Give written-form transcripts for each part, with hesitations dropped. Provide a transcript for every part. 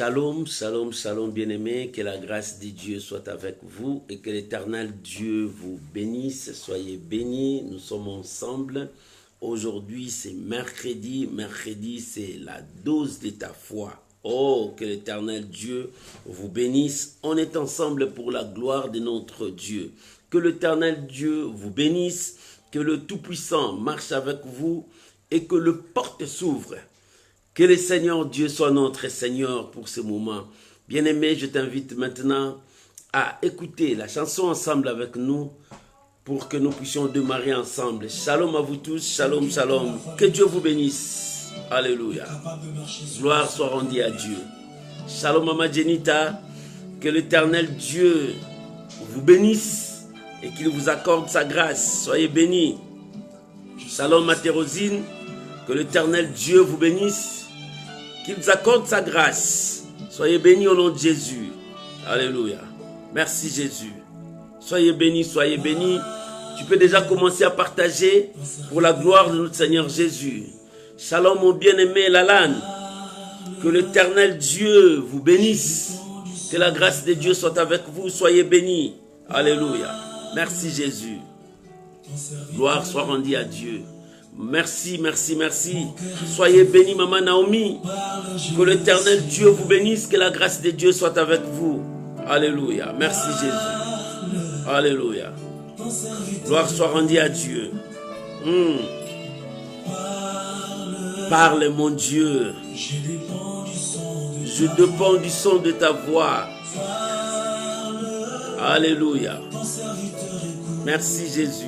Shalom, shalom, shalom, bien-aimés, que la grâce de Dieu soit avec vous et que l'éternel Dieu vous bénisse. Soyez bénis, nous sommes ensemble. Aujourd'hui, c'est mercredi. Mercredi, c'est la dose de ta foi. Oh, que l'éternel Dieu vous bénisse. On est ensemble pour la gloire de notre Dieu. Que l'éternel Dieu vous bénisse, que le Tout-Puissant marche avec vous et que le porte s'ouvre. Que le Seigneur Dieu soit notre Seigneur pour ce moment. Bien-aimé, je t'invite maintenant à écouter la chanson ensemble avec nous pour que nous puissions démarrer ensemble. Shalom à vous tous, shalom, shalom. Que Dieu vous bénisse. Alléluia. Gloire soit rendue à Dieu. Shalom Mama Jenita, que l'Éternel Dieu vous bénisse et qu'il vous accorde sa grâce. Soyez bénis. Shalom Matérosine, que l'Éternel Dieu vous bénisse. Qu'il vous accorde sa grâce. Soyez bénis au nom de Jésus. Alléluia. Merci Jésus. Soyez bénis, soyez bénis. Tu peux déjà commencer à partager pour la gloire de notre Seigneur Jésus. Shalom mon bien-aimé Lalan. Que l'Éternel Dieu vous bénisse. Que la grâce de Dieu soit avec vous. Soyez bénis. Alléluia. Merci Jésus. Gloire soit rendue à Dieu. Merci, merci, merci. Soyez bénis, Maman Naomi. Que l'Éternel Dieu vous bénisse. Que la grâce de Dieu soit avec vous. Alléluia. Merci Jésus. Alléluia. Gloire soit rendue à Dieu. Parle, mon Dieu. Je dépends du son de ta voix. Alléluia. Merci Jésus.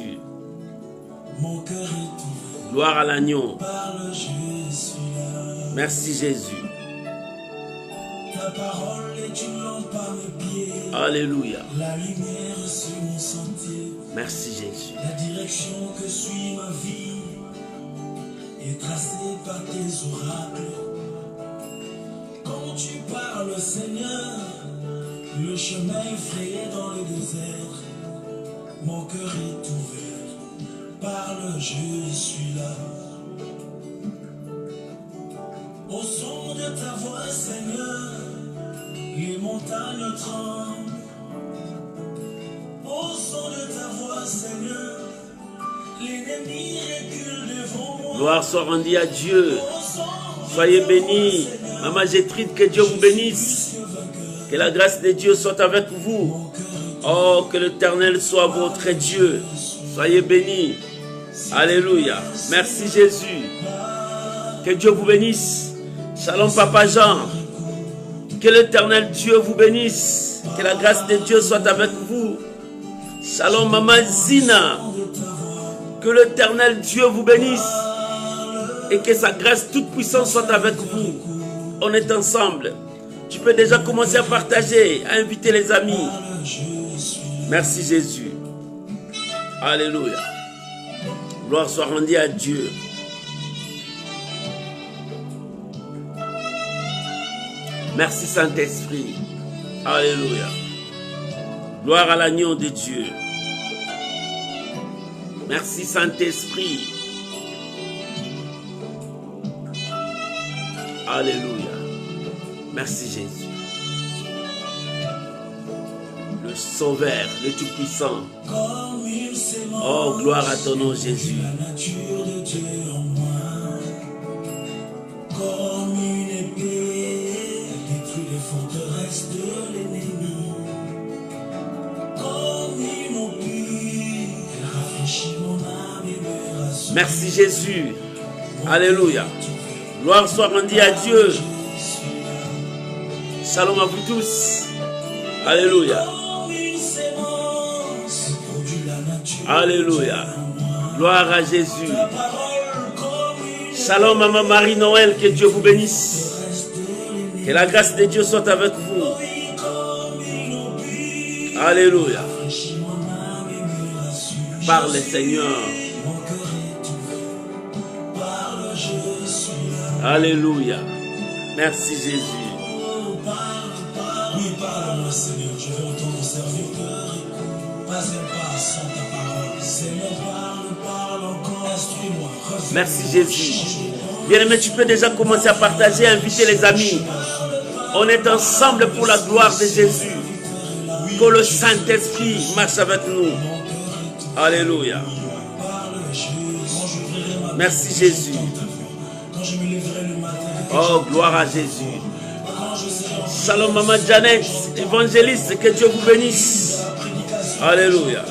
Gloire à l'agneau. Merci Jésus. Ta parole est une lampe à mes pieds. Alléluia. La lumière sur mon sentier. Merci Jésus. La direction que suit ma vie est tracée par tes oracles. Quand tu parles, Seigneur, le chemin est frayé dans le désert. Mon cœur est ouvert. Parle, je suis là. Au son de ta voix, Seigneur, les montagnes tremblent. Au son de ta voix, Seigneur, l'ennemi recule devant moi. Gloire soit rendue à Dieu. Soyez bénis. Maman Gétrude, que Dieu vous bénisse. Que la grâce de Dieu soit avec vous. Oh, que l'Éternel soit votre Dieu. Soyez bénis. Alléluia. Merci Jésus. Que Dieu vous bénisse. Shalom Papa Jean. Que l'Éternel Dieu vous bénisse. Que la grâce de Dieu soit avec vous. Shalom Maman Zina. Que l'Éternel Dieu vous bénisse. Et que sa grâce toute puissante soit avec vous. On est ensemble. Tu peux déjà commencer à partager, à inviter les amis. Merci Jésus. Alléluia. Gloire soit rendue à Dieu. Merci Saint-Esprit. Alléluia. Gloire à l'agneau de Dieu. Merci Saint-Esprit. Alléluia. Merci Jésus. Le Sauveur, le Tout-Puissant. Oh, gloire à ton nom, Jésus. La nature de Dieu en moi, comme une épée, elle détruit les forteresses de l'ennemi. Comme une opie, elle rafraîchit mon âme et me rassure. Merci Jésus. Alléluia. Gloire soit rendue à Dieu. Shalom à vous tous. Alléluia. Alléluia. Gloire à Jésus. Shalom Maman Marie-Noël, que Dieu vous bénisse. Que la grâce de Dieu soit avec vous. Alléluia. Parle Seigneur. Alléluia. Merci Jésus. Oui, parle-moi Seigneur, je veux entendre ton serviteur. Pas un pas sans ta parole. Seigneur, parle encore, instruis-moi. Merci Jésus. Bien-aimé, tu peux déjà commencer à partager, à inviter les amis. On est ensemble pour la gloire de Jésus. Que le Saint-Esprit marche avec nous. Alléluia. Merci Jésus. Oh, gloire à Jésus. Shalom Maman Janet, évangéliste, que Dieu vous bénisse. Alléluia.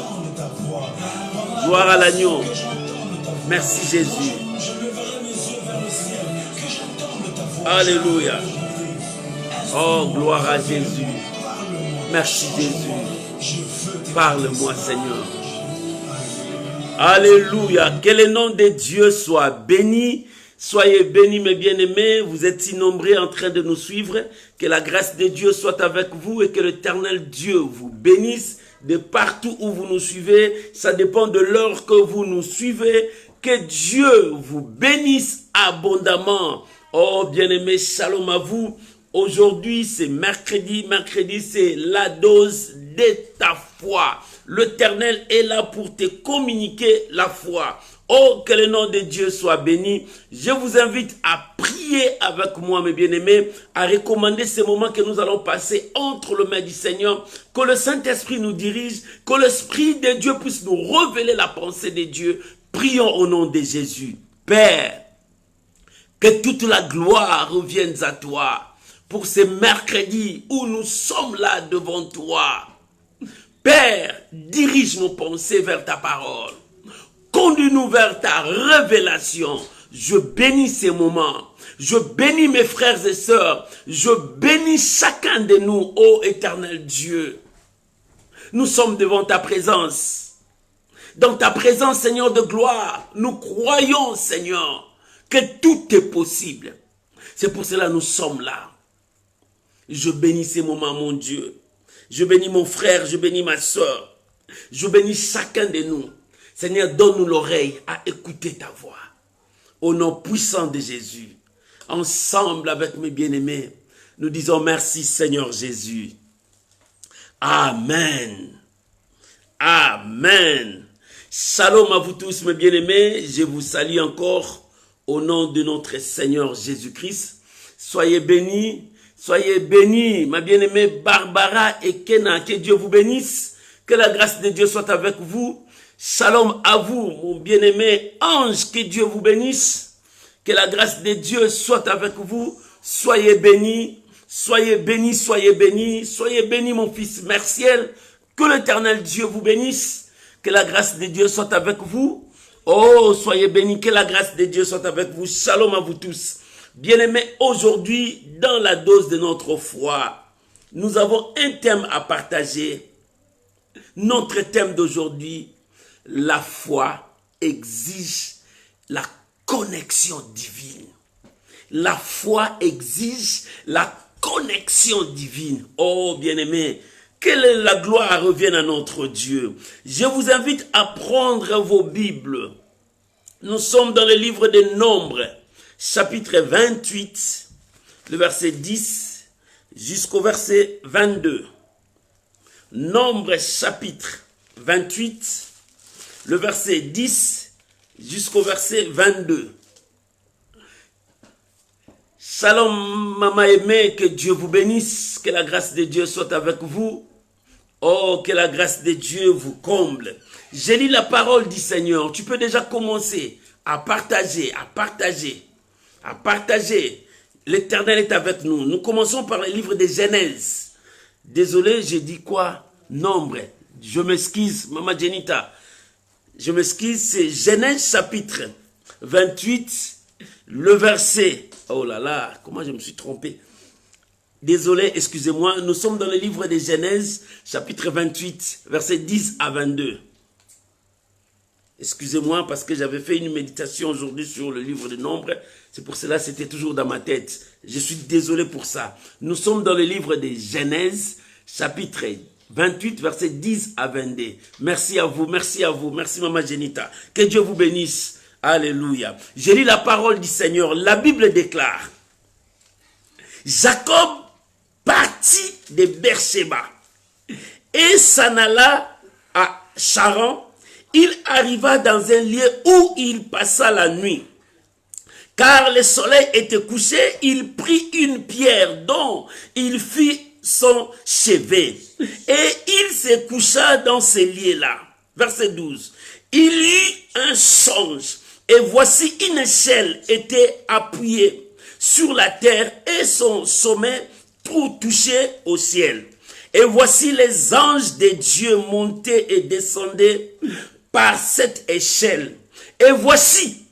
Gloire à l'agneau. Merci Jésus. Alléluia. Oh, gloire à Jésus. Merci Jésus. Parle-moi Seigneur. Alléluia. Que le nom de Dieu soit béni. Soyez bénis mes bien-aimés. Vous êtes si nombreux en train de nous suivre. Que la grâce de Dieu soit avec vous et que l'Éternel Dieu vous bénisse de partout où vous nous suivez. Ça dépend de l'heure que vous nous suivez. Que Dieu vous bénisse abondamment. Oh bien-aimés, shalom à vous. Aujourd'hui, c'est mercredi. Mercredi, c'est la dose de ta foi. L'Éternel est là pour te communiquer la foi. Oh, que le nom de Dieu soit béni. Je vous invite à prier avec moi, mes bien-aimés, à recommander ces moments que nous allons passer entre les mains du Seigneur, que le Saint-Esprit nous dirige, que l'Esprit de Dieu puisse nous révéler la pensée de Dieu. Prions au nom de Jésus. Père, que toute la gloire revienne à toi pour ce mercredi où nous sommes là devant toi. Père, dirige nos pensées vers ta parole. Conduis-nous vers ta révélation. Je bénis ces moments. Je bénis mes frères et sœurs. Je bénis chacun de nous, ô éternel Dieu. Nous sommes devant ta présence. Dans ta présence, Seigneur de gloire, nous croyons, Seigneur, que tout est possible. C'est pour cela que nous sommes là. Je bénis ces moments, mon Dieu. Je bénis mon frère, je bénis ma sœur. Je bénis chacun de nous. Seigneur, donne-nous l'oreille à écouter ta voix. Au nom puissant de Jésus, ensemble avec mes bien-aimés, nous disons merci Seigneur Jésus. Amen. Amen. Shalom à vous tous mes bien-aimés. Je vous salue encore au nom de notre Seigneur Jésus-Christ. Soyez bénis, ma bien-aimée Barbara et Kena. Que Dieu vous bénisse. Que la grâce de Dieu soit avec vous. Shalom à vous, mon bien-aimé ange, que Dieu vous bénisse, que la grâce de Dieu soit avec vous, soyez bénis, soyez bénis, soyez bénis, soyez bénis mon fils Merciel, que l'Éternel Dieu vous bénisse, que la grâce de Dieu soit avec vous, oh soyez bénis, que la grâce de Dieu soit avec vous, shalom à vous tous. Bien-aimés, aujourd'hui, dans la dose de notre foi, nous avons un thème à partager, notre thème d'aujourd'hui. La foi exige la connexion divine. La foi exige la connexion divine. Oh, bien-aimés, que la gloire revienne à notre Dieu. Je vous invite à prendre vos Bibles. Nous sommes dans le livre des Nombres, chapitre 28, le verset 10 jusqu'au verset 22. Nombres, chapitre 28, le verset 10 jusqu'au verset 22. Shalom, maman aimée, que Dieu vous bénisse, que la grâce de Dieu soit avec vous. Oh, que la grâce de Dieu vous comble. J'ai lu la parole du Seigneur. Tu peux déjà commencer à partager, à partager, à partager. L'Éternel est avec nous. Nous commençons par le livre de Genèse. Désolé, j'ai dit quoi? Nombre. Je m'excuse, maman Jenita. Je m'excuse, c'est Genèse chapitre 28, le verset. Oh là là, comment je me suis trompé. Désolé, excusez-moi. Nous sommes dans le livre de Genèse, chapitre 28, verset 10 à 22. Excusez-moi parce que j'avais fait une méditation aujourd'hui sur le livre de Nombres. C'est pour cela que c'était toujours dans ma tête. Je suis désolé pour ça. Nous sommes dans le livre de Genèse, chapitre 28, verset 10 à 22. Merci à vous, merci Maman Jenita. Que Dieu vous bénisse. Alléluia. Je lis la parole du Seigneur. La Bible déclare: Jacob partit de Beersheba et s'en alla à Charan. Il arriva dans un lieu où il passa la nuit. Car le soleil était couché, il prit une pierre dont il fit son chevet. Et il se coucha dans ces lieux-là. Verset 12. Il eut un songe. Et voici une échelle était appuyée sur la terre et son sommet touchait au ciel. Et voici les anges de Dieu montaient et descendaient par cette échelle. Et voici,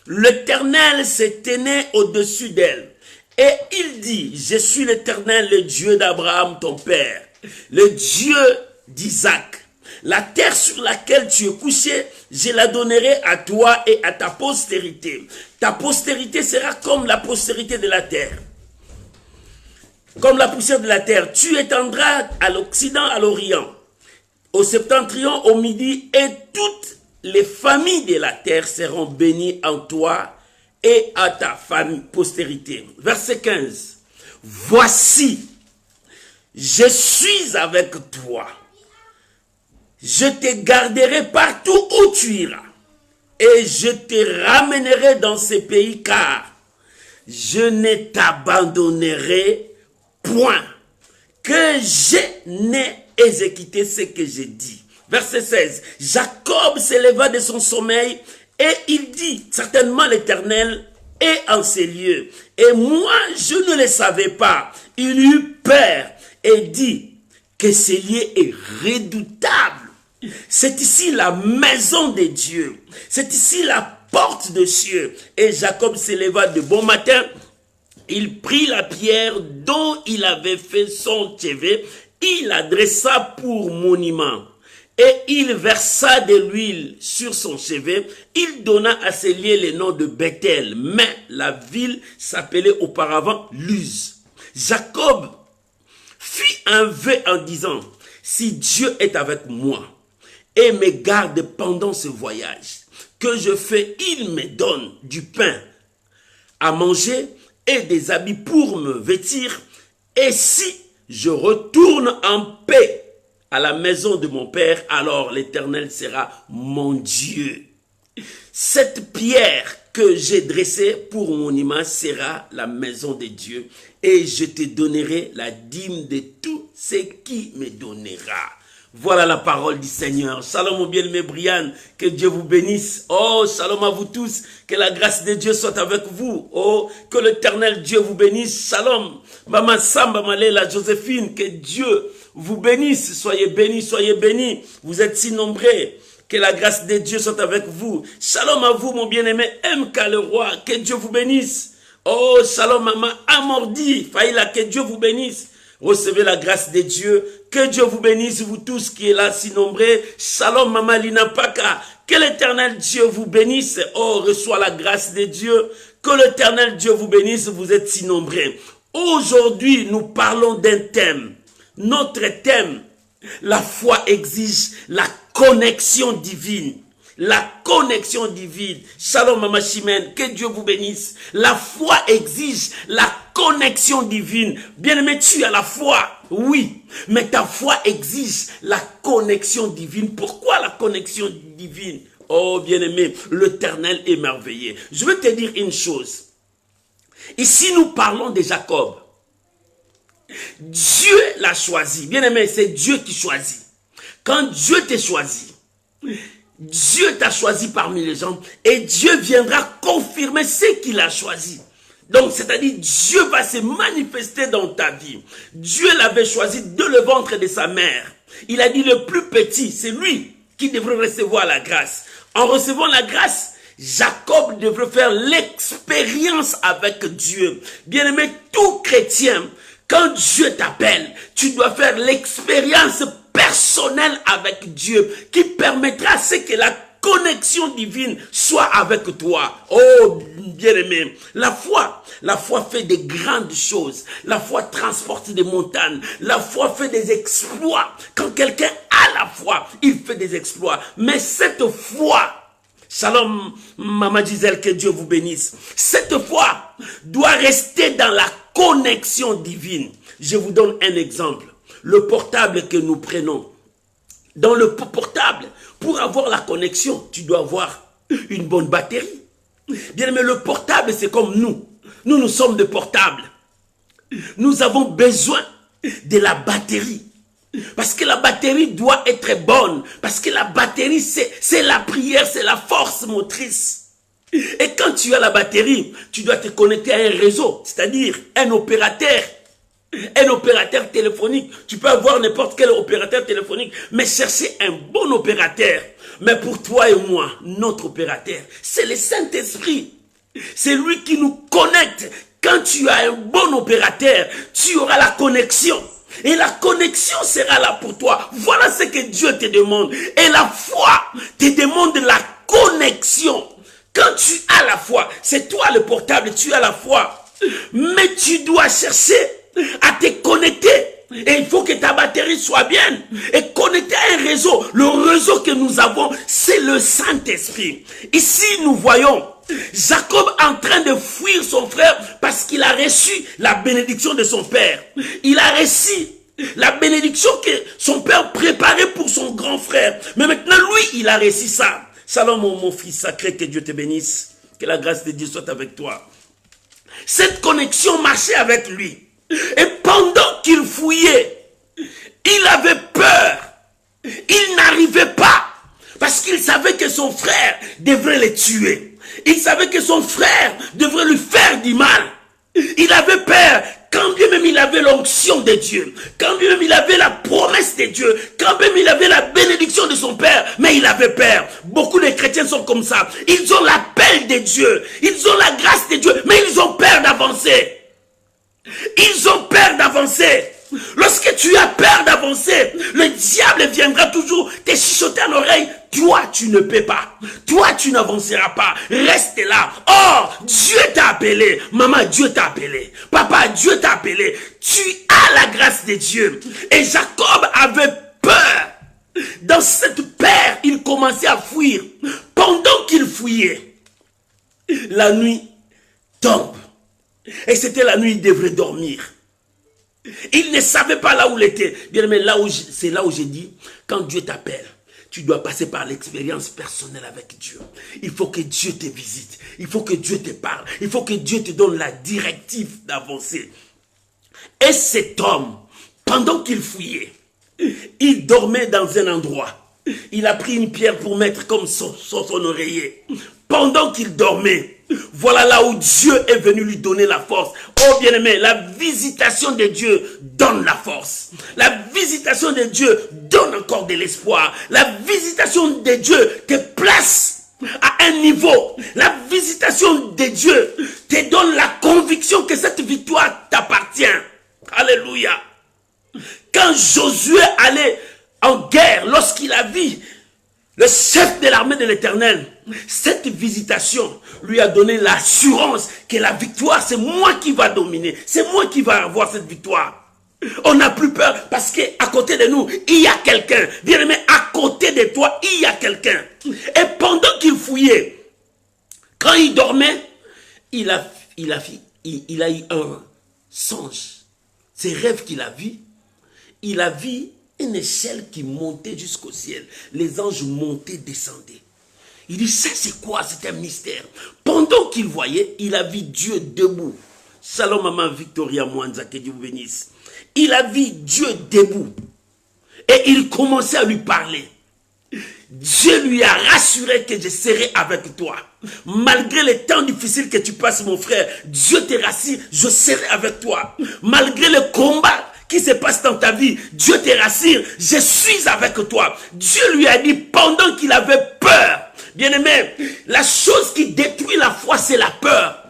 l'Éternel se tenait au-dessus d'elle. Et il dit, je suis l'Éternel, le Dieu d'Abraham, ton père, le Dieu d'Isaac. La terre sur laquelle tu es couché, je la donnerai à toi et à ta postérité. Ta postérité sera comme la postérité de la terre. Comme la poussière de la terre. Tu étendras à l'Occident, à l'Orient, au septentrion, au midi, et toutes les familles de la terre seront bénies en toi et à ta famille, postérité. Verset 15. Voici, je suis avec toi. Je te garderai partout où tu iras. Et je te ramènerai dans ces pays, car je ne t'abandonnerai point. Que je n'ai exécuté ce que j'ai dit. Verset 16. Jacob s'éleva de son sommeil et il dit, certainement l'Éternel est en ces lieux. Et moi, je ne le savais pas. Il eut peur et dit que ces lieux est redoutable. C'est ici la maison de Dieu. C'est ici la porte de cieux. Et Jacob s'éleva de bon matin. Il prit la pierre dont il avait fait son chevet. Il la dressa pour monument. Et il versa de l'huile sur son chevet. Il donna à ces lieux le nom de Bethel. Mais la ville s'appelait auparavant Luz. Jacob fit un vœu en disant, si Dieu est avec moi et me garde pendant ce voyage que je fais, il me donne du pain à manger et des habits pour me vêtir. Et si je retourne en paix à la maison de mon père, alors l'Éternel sera mon Dieu. Cette pierre que j'ai dressée pour monument sera la maison de Dieu, et je te donnerai la dîme de tout ce qui me donnera. Voilà la parole du Seigneur. Shalom mon bien-aimé Brian, que Dieu vous bénisse. Oh, shalom à vous tous, que la grâce de Dieu soit avec vous. Oh, que l'Éternel Dieu vous bénisse. Shalom, Maman Samba Malela Joséphine, que Dieu vous bénisse. Soyez bénis, soyez bénis. Vous êtes si nombreux. Que la grâce de Dieu soit avec vous. Shalom à vous, mon bien-aimé MK le roi. Que Dieu vous bénisse. Oh, shalom, maman Amordi. Faïla, que Dieu vous bénisse. Recevez la grâce de Dieu. Que Dieu vous bénisse, vous tous qui êtes là si nombreux. Shalom, maman Lina Paka. Que l'Éternel Dieu vous bénisse. Oh, reçois la grâce de Dieu. Que l'Éternel Dieu vous bénisse, vous êtes si nombreux. Aujourd'hui, nous parlons d'un thème. Notre thème, la foi exige la connexion divine. La connexion divine. Shalom Mama Chimène, que Dieu vous bénisse. La foi exige la connexion divine. Bien-aimé, tu as la foi, oui, mais ta foi exige la connexion divine. Pourquoi la connexion divine? Oh bien-aimé, l'Éternel est merveilleux. Je veux te dire une chose. Ici, nous parlons de Jacob. Dieu l'a choisi. Bien-aimé, c'est Dieu qui choisit. Quand Dieu t'a choisi, Dieu t'a choisi parmi les gens et Dieu viendra confirmer ce qu'il a choisi. Donc, c'est-à-dire, Dieu va se manifester dans ta vie. Dieu l'avait choisi de le ventre de sa mère. Il a dit le plus petit, c'est lui qui devrait recevoir la grâce. En recevant la grâce, Jacob devrait faire l'expérience avec Dieu. Bien-aimé, tout chrétien, quand Dieu t'appelle, tu dois faire l'expérience personnelle avec Dieu qui permettra à ce que la connexion divine soit avec toi. Oh, bien-aimé, la foi fait des grandes choses. La foi transporte des montagnes. La foi fait des exploits. Quand quelqu'un a la foi, il fait des exploits. Mais cette foi, shalom, Maman Gisèle, que Dieu vous bénisse. Cette foi doit rester dans la connexion divine. Je vous donne un exemple. Le portable que nous prenons. Dans le portable, pour avoir la connexion, tu dois avoir une bonne batterie. Bien aimé, le portable, c'est comme nous. Nous sommes des portables. Nous avons besoin de la batterie. Parce que la batterie doit être bonne. Parce que la batterie, c'est la prière, c'est la force motrice. Et quand tu as la batterie, tu dois te connecter à un réseau, c'est-à-dire un opérateur téléphonique. Tu peux avoir n'importe quel opérateur téléphonique, mais chercher un bon opérateur. Mais pour toi et moi, notre opérateur, c'est le Saint-Esprit. C'est lui qui nous connecte. Quand tu as un bon opérateur, tu auras la connexion. Et la connexion sera là pour toi. Voilà ce que Dieu te demande. Et la foi te demande la connexion. Quand tu as la foi, c'est toi le portable, tu as la foi. Mais tu dois chercher à te connecter. Et il faut que ta batterie soit bien. Et connecter à un réseau. Le réseau que nous avons, c'est le Saint-Esprit. Ici, nous voyons Jacob en train de fuir son frère parce qu'il a reçu la bénédiction de son père. Il a reçu la bénédiction que son père préparait pour son grand frère. Mais maintenant, lui, il a reçu ça. Shalom, mon fils sacré, que Dieu te bénisse. Que la grâce de Dieu soit avec toi. Cette connexion marchait avec lui. Et pendant qu'il fouillait, il avait peur. Il n'arrivait pas. Parce qu'il savait que son frère devrait le tuer. Il savait que son frère devrait lui faire du mal. Il avait peur. Quand bien même il avait l'onction de Dieu, quand bien même il avait la promesse de Dieu, quand même il avait la bénédiction de son père, mais il avait peur. Beaucoup de chrétiens sont comme ça. Ils ont l'appel de Dieu, ils ont la grâce de Dieu, mais ils ont peur d'avancer. Ils ont peur d'avancer. Lorsque tu as peur d'avancer, le diable viendra toujours te chuchoter à l'oreille. Toi, tu ne peux pas. Toi, tu n'avanceras pas. Reste là. Oh, Dieu t'a appelé. Maman, Dieu t'a appelé. Papa, Dieu t'a appelé. Tu as la grâce de Dieu. Et Jacob avait peur. Dans cette peur, il commençait à fuir. Pendant qu'il fuyait, la nuit tombe. Et c'était la nuit, il devrait dormir. Il ne savait pas là où il était. Bien, mais c'est là où j'ai dit, quand Dieu t'appelle, tu dois passer par l'expérience personnelle avec Dieu. Il faut que Dieu te visite. Il faut que Dieu te parle. Il faut que Dieu te donne la directive d'avancer. Et cet homme, pendant qu'il fouillait, il dormait dans un endroit. Il a pris une pierre pour mettre comme son oreiller. Pendant qu'il dormait, voilà là où Dieu est venu lui donner la force. Oh bien-aimé, la visitation de Dieu donne la force. La visitation de Dieu donne encore de l'espoir. La visitation de Dieu te place à un niveau. La visitation de Dieu te donne la conviction que cette victoire t'appartient. Alléluia. Quand Josué allait en guerre, lorsqu'il a vu le chef de l'armée de l'Éternel, cette visitation lui a donné l'assurance que la victoire, c'est moi qui va dominer. C'est moi qui va avoir cette victoire. On n'a plus peur parce qu'à côté de nous, il y a quelqu'un. Bien aimé, à côté de toi, il y a quelqu'un. Et pendant qu'il fouillait, quand il dormait, il a eu un songe. Ces rêves qu'il a vus, il a vu une échelle qui montait jusqu'au ciel. Les anges montaient, descendaient. Il dit, ça c'est quoi? C'est un mystère. Pendant qu'il voyait, il a vu Dieu debout. Shalom maman Victoria Mwanza, que Dieu vous bénisse. Il a vu Dieu debout. Et il commençait à lui parler. Dieu lui a rassuré que je serai avec toi. Malgré les temps difficiles que tu passes, mon frère, Dieu te rassure, je serai avec toi. Malgré le combat qui se passe dans ta vie, Dieu te rassure, je suis avec toi. Dieu lui a dit pendant qu'il avait peur. Bien-aimé, la chose qui détruit la foi, c'est la peur.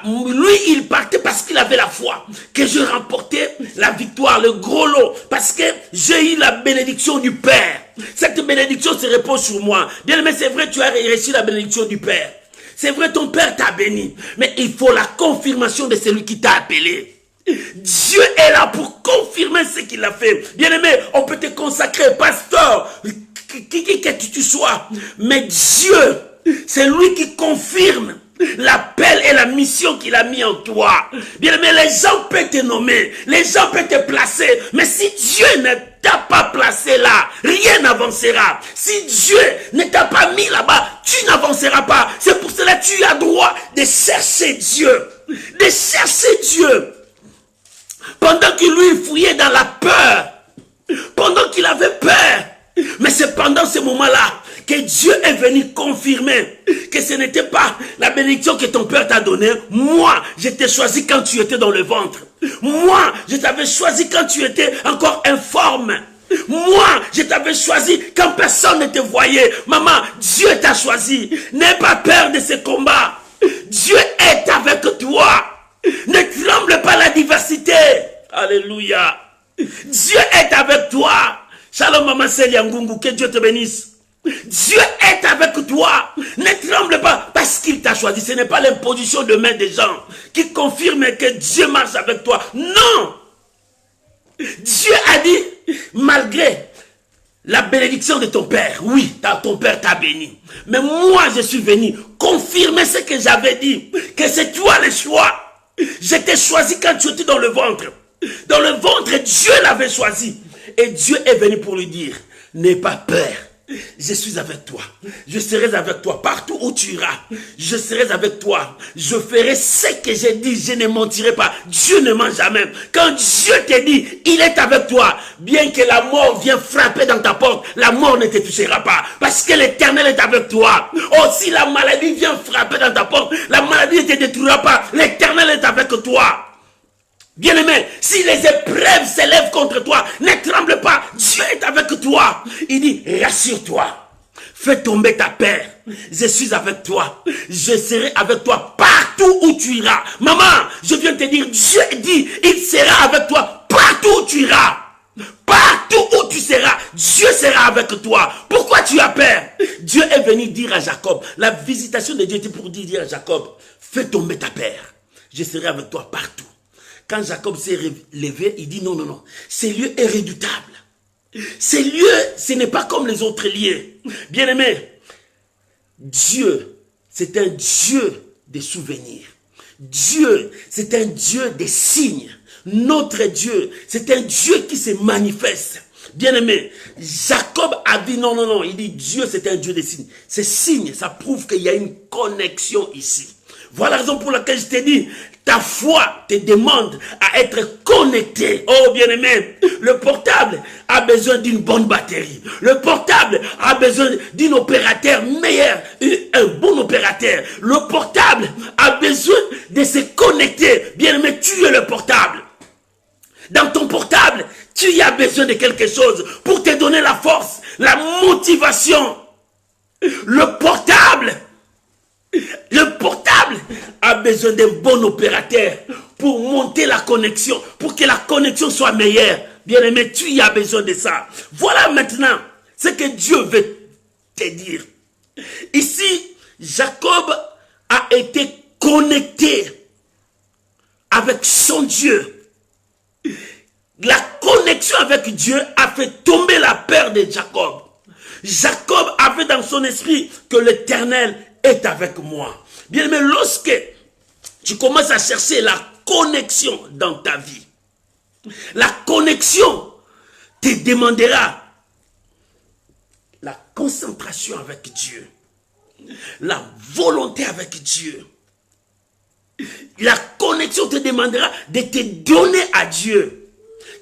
Lui, il partait parce qu'il avait la foi, que je remportais la victoire, le gros lot, parce que j'ai eu la bénédiction du Père. Cette bénédiction se repose sur moi. Bien-aimé, c'est vrai, tu as reçu la bénédiction du Père. C'est vrai, ton Père t'a béni, mais il faut la confirmation de celui qui t'a appelé. Dieu est là pour confirmer ce qu'il a fait. Bien-aimé, on peut te consacrer, pasteur, qui que tu sois, mais Dieu, c'est lui qui confirme l'appel et la mission qu'il a mis en toi. Bien aimé, les gens peuvent te nommer, les gens peuvent te placer, mais si Dieu ne t'a pas placé là, rien n'avancera. Si Dieu ne t'a pas mis là-bas, tu n'avanceras pas. C'est pour cela que tu as droit de chercher Dieu, de chercher Dieu. Pendant que lui fouillait dans la peur, pendant qu'il avait peur, mais c'est pendant ce moment-là que Dieu est venu confirmer que ce n'était pas la bénédiction que ton père t'a donnée. Moi, je t'ai choisi quand tu étais dans le ventre. Moi, je t'avais choisi quand tu étais encore informe. Moi, je t'avais choisi quand personne ne te voyait. Maman, Dieu t'a choisi. N'aie pas peur de ce combat. Dieu est avec toi. Ne tremble pas la diversité. Alléluia. Dieu est avec toi. Shalom, maman Célia Ngungu, que Dieu te bénisse. Dieu est avec toi. Ne tremble pas parce qu'il t'a choisi. Ce n'est pas l'imposition de main des gens qui confirme que Dieu marche avec toi. Non. Dieu a dit, malgré la bénédiction de ton père, oui, ton père t'a béni. Mais moi, je suis venu confirmer ce que j'avais dit, que c'est toi le choix. Je t'ai choisi quand tu étais dans le ventre. Dans le ventre, Dieu l'avait choisi. Et Dieu est venu pour lui dire, n'aie pas peur. Je suis avec toi. Je serai avec toi partout où tu iras. Je serai avec toi. Je ferai ce que j'ai dit. Je ne mentirai pas. Dieu ne ment jamais. Quand Dieu te dit, il est avec toi. Bien que la mort vienne frapper dans ta porte, la mort ne te touchera pas. Parce que l'Éternel est avec toi. Oh, si la maladie vient frapper dans ta porte, la maladie ne te détruira pas. L'Éternel est avec toi. Bien-aimé, si les épreuves s'élèvent contre toi, ne tremble pas, Dieu est avec toi. Il dit, rassure-toi, fais tomber ta peur, je suis avec toi, je serai avec toi partout où tu iras. Maman, je viens te dire, Dieu dit, il sera avec toi partout où tu iras. Partout où tu seras, Dieu sera avec toi. Pourquoi tu as peur? Dieu est venu dire à Jacob, la visitation de Dieu était pour dire à Jacob, fais tomber ta peur, je serai avec toi partout. Quand Jacob s'est levé, il dit non, non, non. Ce lieu est redoutable. Ce lieu, ce n'est pas comme les autres lieux. Bien-aimé, Dieu, c'est un Dieu des souvenirs. Dieu, c'est un Dieu des signes. Notre Dieu, c'est un Dieu qui se manifeste. Bien-aimé, Jacob a dit non, non, non. Il dit Dieu, c'est un Dieu des signes. Ces signes, ça prouve qu'il y a une connexion ici. Voilà la raison pour laquelle je t'ai dit, ta foi te demande à être connecté. Oh bien-aimé, le portable a besoin d'une bonne batterie. Le portable a besoin d'un opérateur meilleur, un bon opérateur. Le portable a besoin de se connecter. Bien-aimé, tu es le portable. Dans ton portable, tu as besoin de quelque chose pour te donner la force, la motivation. Le portable a besoin d'un bon opérateur pour monter la connexion, pour que la connexion soit meilleure. Bien-aimé, tu as besoin de ça. Voilà maintenant ce que Dieu veut te dire. Ici, Jacob a été connecté avec son Dieu. La connexion avec Dieu a fait tomber la peur de Jacob. Jacob avait dans son esprit que l'Éternel est avec moi. Bien aimé, lorsque tu commences à chercher la connexion dans ta vie, la connexion te demandera la concentration avec Dieu, la volonté avec Dieu. La connexion te demandera de te donner à Dieu.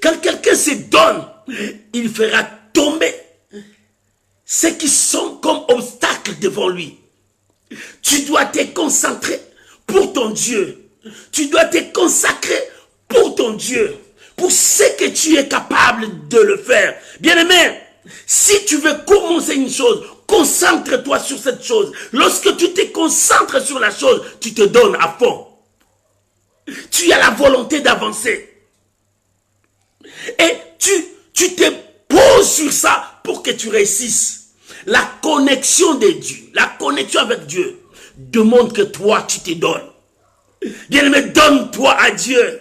Quand quelqu'un se donne, il fera tomber ceux qui sont comme obstacles devant lui. Tu dois te concentrer pour ton Dieu. Tu dois te consacrer pour ton Dieu. Pour ce que tu es capable de le faire. Bien-aimé, si tu veux commencer une chose, concentre-toi sur cette chose. Lorsque tu te concentres sur la chose, tu te donnes à fond. Tu as la volonté d'avancer. Et tu te poses sur ça pour que tu réussisses. La connexion de Dieu, la connexion avec Dieu demande que toi, tu te donnes. Bien-aimé, donne-toi à Dieu.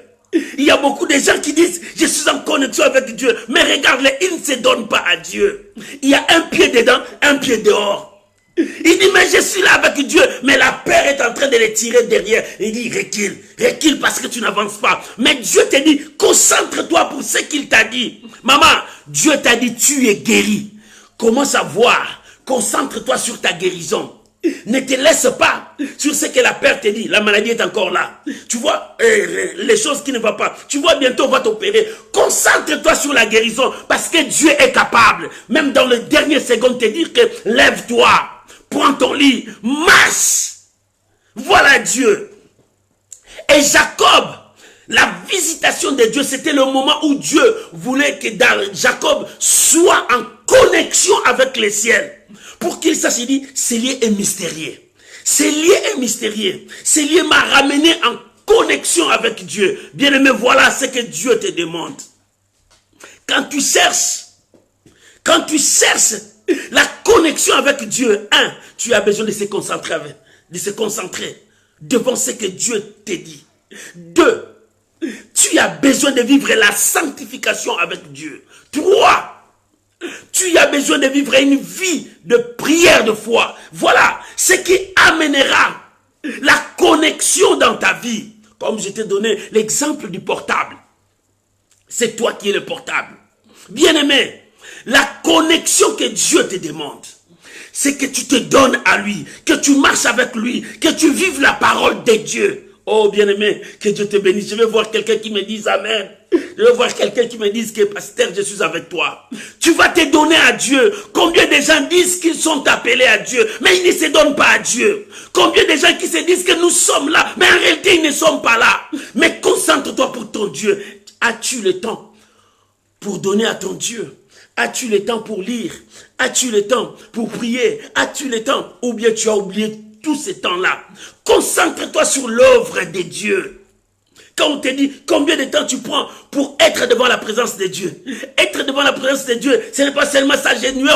Il y a beaucoup de gens qui disent, je suis en connexion avec Dieu. Mais regarde-les, ils ne se donnent pas à Dieu. Il y a un pied dedans, un pied dehors. Il dit, mais je suis là avec Dieu, mais la peur est en train de les tirer derrière. Il dit, recule, recule parce que tu n'avances pas. Mais Dieu te dit, concentre-toi pour ce qu'il t'a dit. Maman, Dieu t'a dit, tu es guéri. Commence à voir, concentre-toi sur ta guérison. Ne te laisse pas sur ce que la peur te dit. La maladie est encore là. Tu vois, les choses qui ne vont pas. Tu vois, bientôt on va t'opérer. Concentre-toi sur la guérison parce que Dieu est capable. Même dans les dernières secondes, te dire que lève-toi, prends ton lit, marche. Voilà Dieu. Et Jacob, la visitation de Dieu, c'était le moment où Dieu voulait que Jacob soit en connexion avec le ciel. Pour qu'il sache, il dit, ce lieu est mystérieux. Ce lieu est mystérieux. Ce lieu m'a ramené en connexion avec Dieu. Bien-aimé, voilà ce que Dieu te demande. Quand tu cherches la connexion avec Dieu, tu as besoin de se concentrer devant ce que Dieu te dit. 2, tu as besoin de vivre la sanctification avec Dieu. 3, tu as besoin de vivre une vie de prière de foi. Voilà ce qui amènera la connexion dans ta vie. Comme je t'ai donné l'exemple du portable. C'est toi qui es le portable. Bien-aimé, la connexion que Dieu te demande, c'est que tu te donnes à lui, que tu marches avec lui, que tu vives la parole de Dieu. Oh bien-aimé, que Dieu te bénisse. Je vais voir quelqu'un qui me dise Amen. Je vais voir quelqu'un qui me dise que pasteur, je suis avec toi. Tu vas te donner à Dieu. Combien de gens disent qu'ils sont appelés à Dieu, mais ils ne se donnent pas à Dieu. Combien de gens qui se disent que nous sommes là, mais en réalité ils ne sont pas là. Mais concentre-toi pour ton Dieu. As-tu le temps pour donner à ton Dieu? As-tu le temps pour lire? As-tu le temps pour prier? As-tu le temps? Ou bien tu as oublié tout ce temps-là? Concentre-toi sur l'œuvre de Dieu. Quand on te dit combien de temps tu prends pour être devant la présence de Dieu. Être devant la présence de Dieu, ce n'est pas seulement s'agenouiller,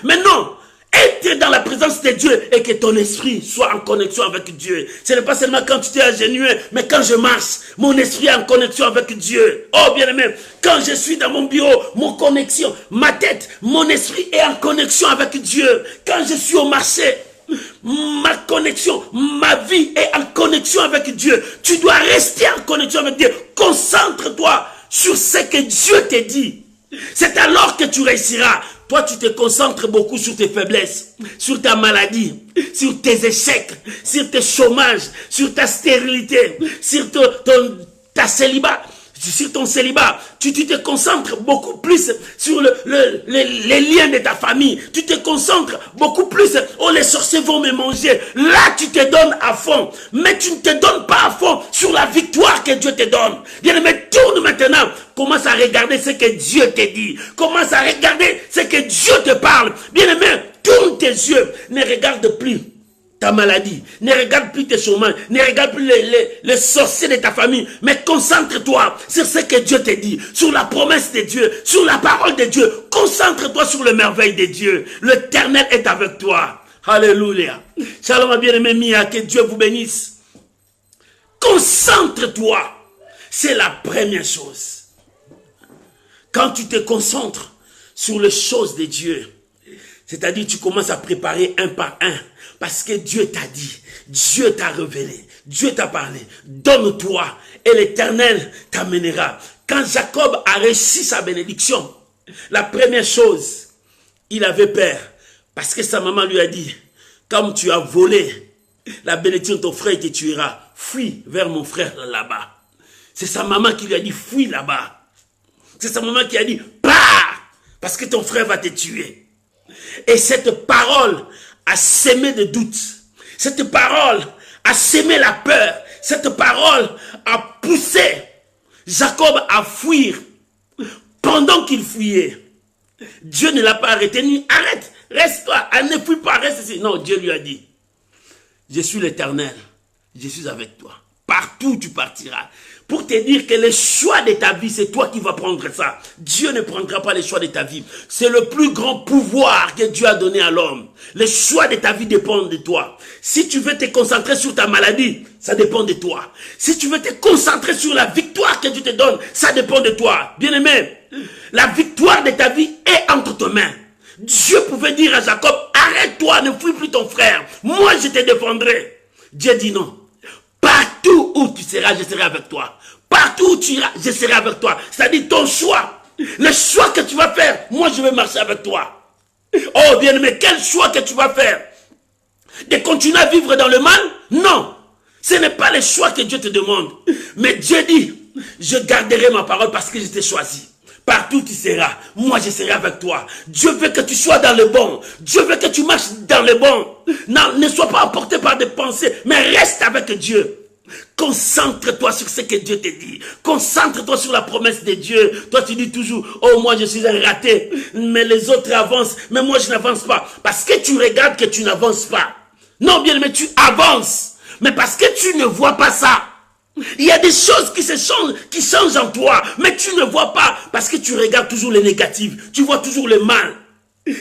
mais non. Être dans la présence de Dieu et que ton esprit soit en connexion avec Dieu. Ce n'est pas seulement quand tu t'es agenouillé, mais quand je marche, mon esprit est en connexion avec Dieu. Oh bien-aimé, quand je suis dans mon bureau, mon connexion, ma tête, mon esprit est en connexion avec Dieu. Quand je suis au marché, ma connexion, ma vie est en connexion avec Dieu. Tu dois rester en connexion avec Dieu. Concentre-toi sur ce que Dieu te dit. C'est alors que tu réussiras. Toi, tu te concentres beaucoup sur tes faiblesses, sur ta maladie, sur tes échecs, sur tes chômages, sur ta stérilité, sur ta célibat. Sur ton célibat, tu te concentres beaucoup plus sur les liens de ta famille. Tu te concentres beaucoup plus. Oh, les sorciers vont me manger. Là, tu te donnes à fond. Mais tu ne te donnes pas à fond sur la victoire que Dieu te donne. Bien-aimé, tourne maintenant. Commence à regarder ce que Dieu te dit. Commence à regarder ce que Dieu te parle. Bien-aimé, tourne tes yeux. Ne regarde plus ta maladie, ne regarde plus tes chemins, ne regarde plus les sorciers de ta famille, mais concentre-toi sur ce que Dieu te dit, sur la promesse de Dieu, sur la parole de Dieu. Concentre-toi sur les merveilles de Dieu. L'Éternel est avec toi. Alléluia. Shalom, bien-aimé Mia, que Dieu vous bénisse. Concentre-toi. C'est la première chose. Quand tu te concentres sur les choses de Dieu, c'est-à-dire tu commences à préparer un par un, parce que Dieu t'a dit, Dieu t'a révélé, Dieu t'a parlé. Donne-toi et l'Éternel t'amènera. Quand Jacob a reçu sa bénédiction, la première chose, il avait peur. Parce que sa maman lui a dit, comme tu as volé la bénédiction de ton frère, il te tuera. Fuis vers mon frère là-bas. C'est sa maman qui lui a dit, fuis là-bas. C'est sa maman qui a dit, pars, parce que ton frère va te tuer. Et cette parole a sémé de doutes. Cette parole a sémé la peur. Cette parole a poussé Jacob à fuir. Pendant qu'il fuyait, Dieu ne l'a pas arrêté. Ni arrête, reste-toi, ne fuis pas, reste ici. Non, Dieu lui a dit, je suis l'Éternel, je suis avec toi. Partout où tu partiras. Pour te dire que le choix de ta vie, c'est toi qui vas prendre ça. Dieu ne prendra pas les choix de ta vie. C'est le plus grand pouvoir que Dieu a donné à l'homme. Le choix de ta vie dépend de toi. Si tu veux te concentrer sur ta maladie, ça dépend de toi. Si tu veux te concentrer sur la victoire que Dieu te donne, ça dépend de toi. Bien-aimé, la victoire de ta vie est entre tes mains. Dieu pouvait dire à Jacob, arrête-toi, ne fuis plus ton frère. Moi, je te défendrai. Dieu dit non. Partout où tu seras, je serai avec toi. Partout où tu iras, je serai avec toi. C'est-à-dire ton choix. Le choix que tu vas faire, moi, je vais marcher avec toi. Oh, bien-aimé, quel choix que tu vas faire? De continuer à vivre dans le mal? Non. Ce n'est pas le choix que Dieu te demande. Mais Dieu dit, je garderai ma parole parce que je t'ai choisi. Partout où tu seras, moi je serai avec toi. Dieu veut que tu sois dans le bon. Dieu veut que tu marches dans le bon. Non, ne sois pas emporté par des pensées, mais reste avec Dieu. Concentre-toi sur ce que Dieu te dit. Concentre-toi sur la promesse de Dieu. Toi tu dis toujours, oh moi je suis un raté, mais les autres avancent, mais moi je n'avance pas. Parce que tu regardes que tu n'avances pas. Non bien, mais tu avances. Mais parce que tu ne vois pas ça. Il y a des choses qui changent en toi, mais tu ne vois pas parce que tu regardes toujours les négatifs, tu vois toujours le mal.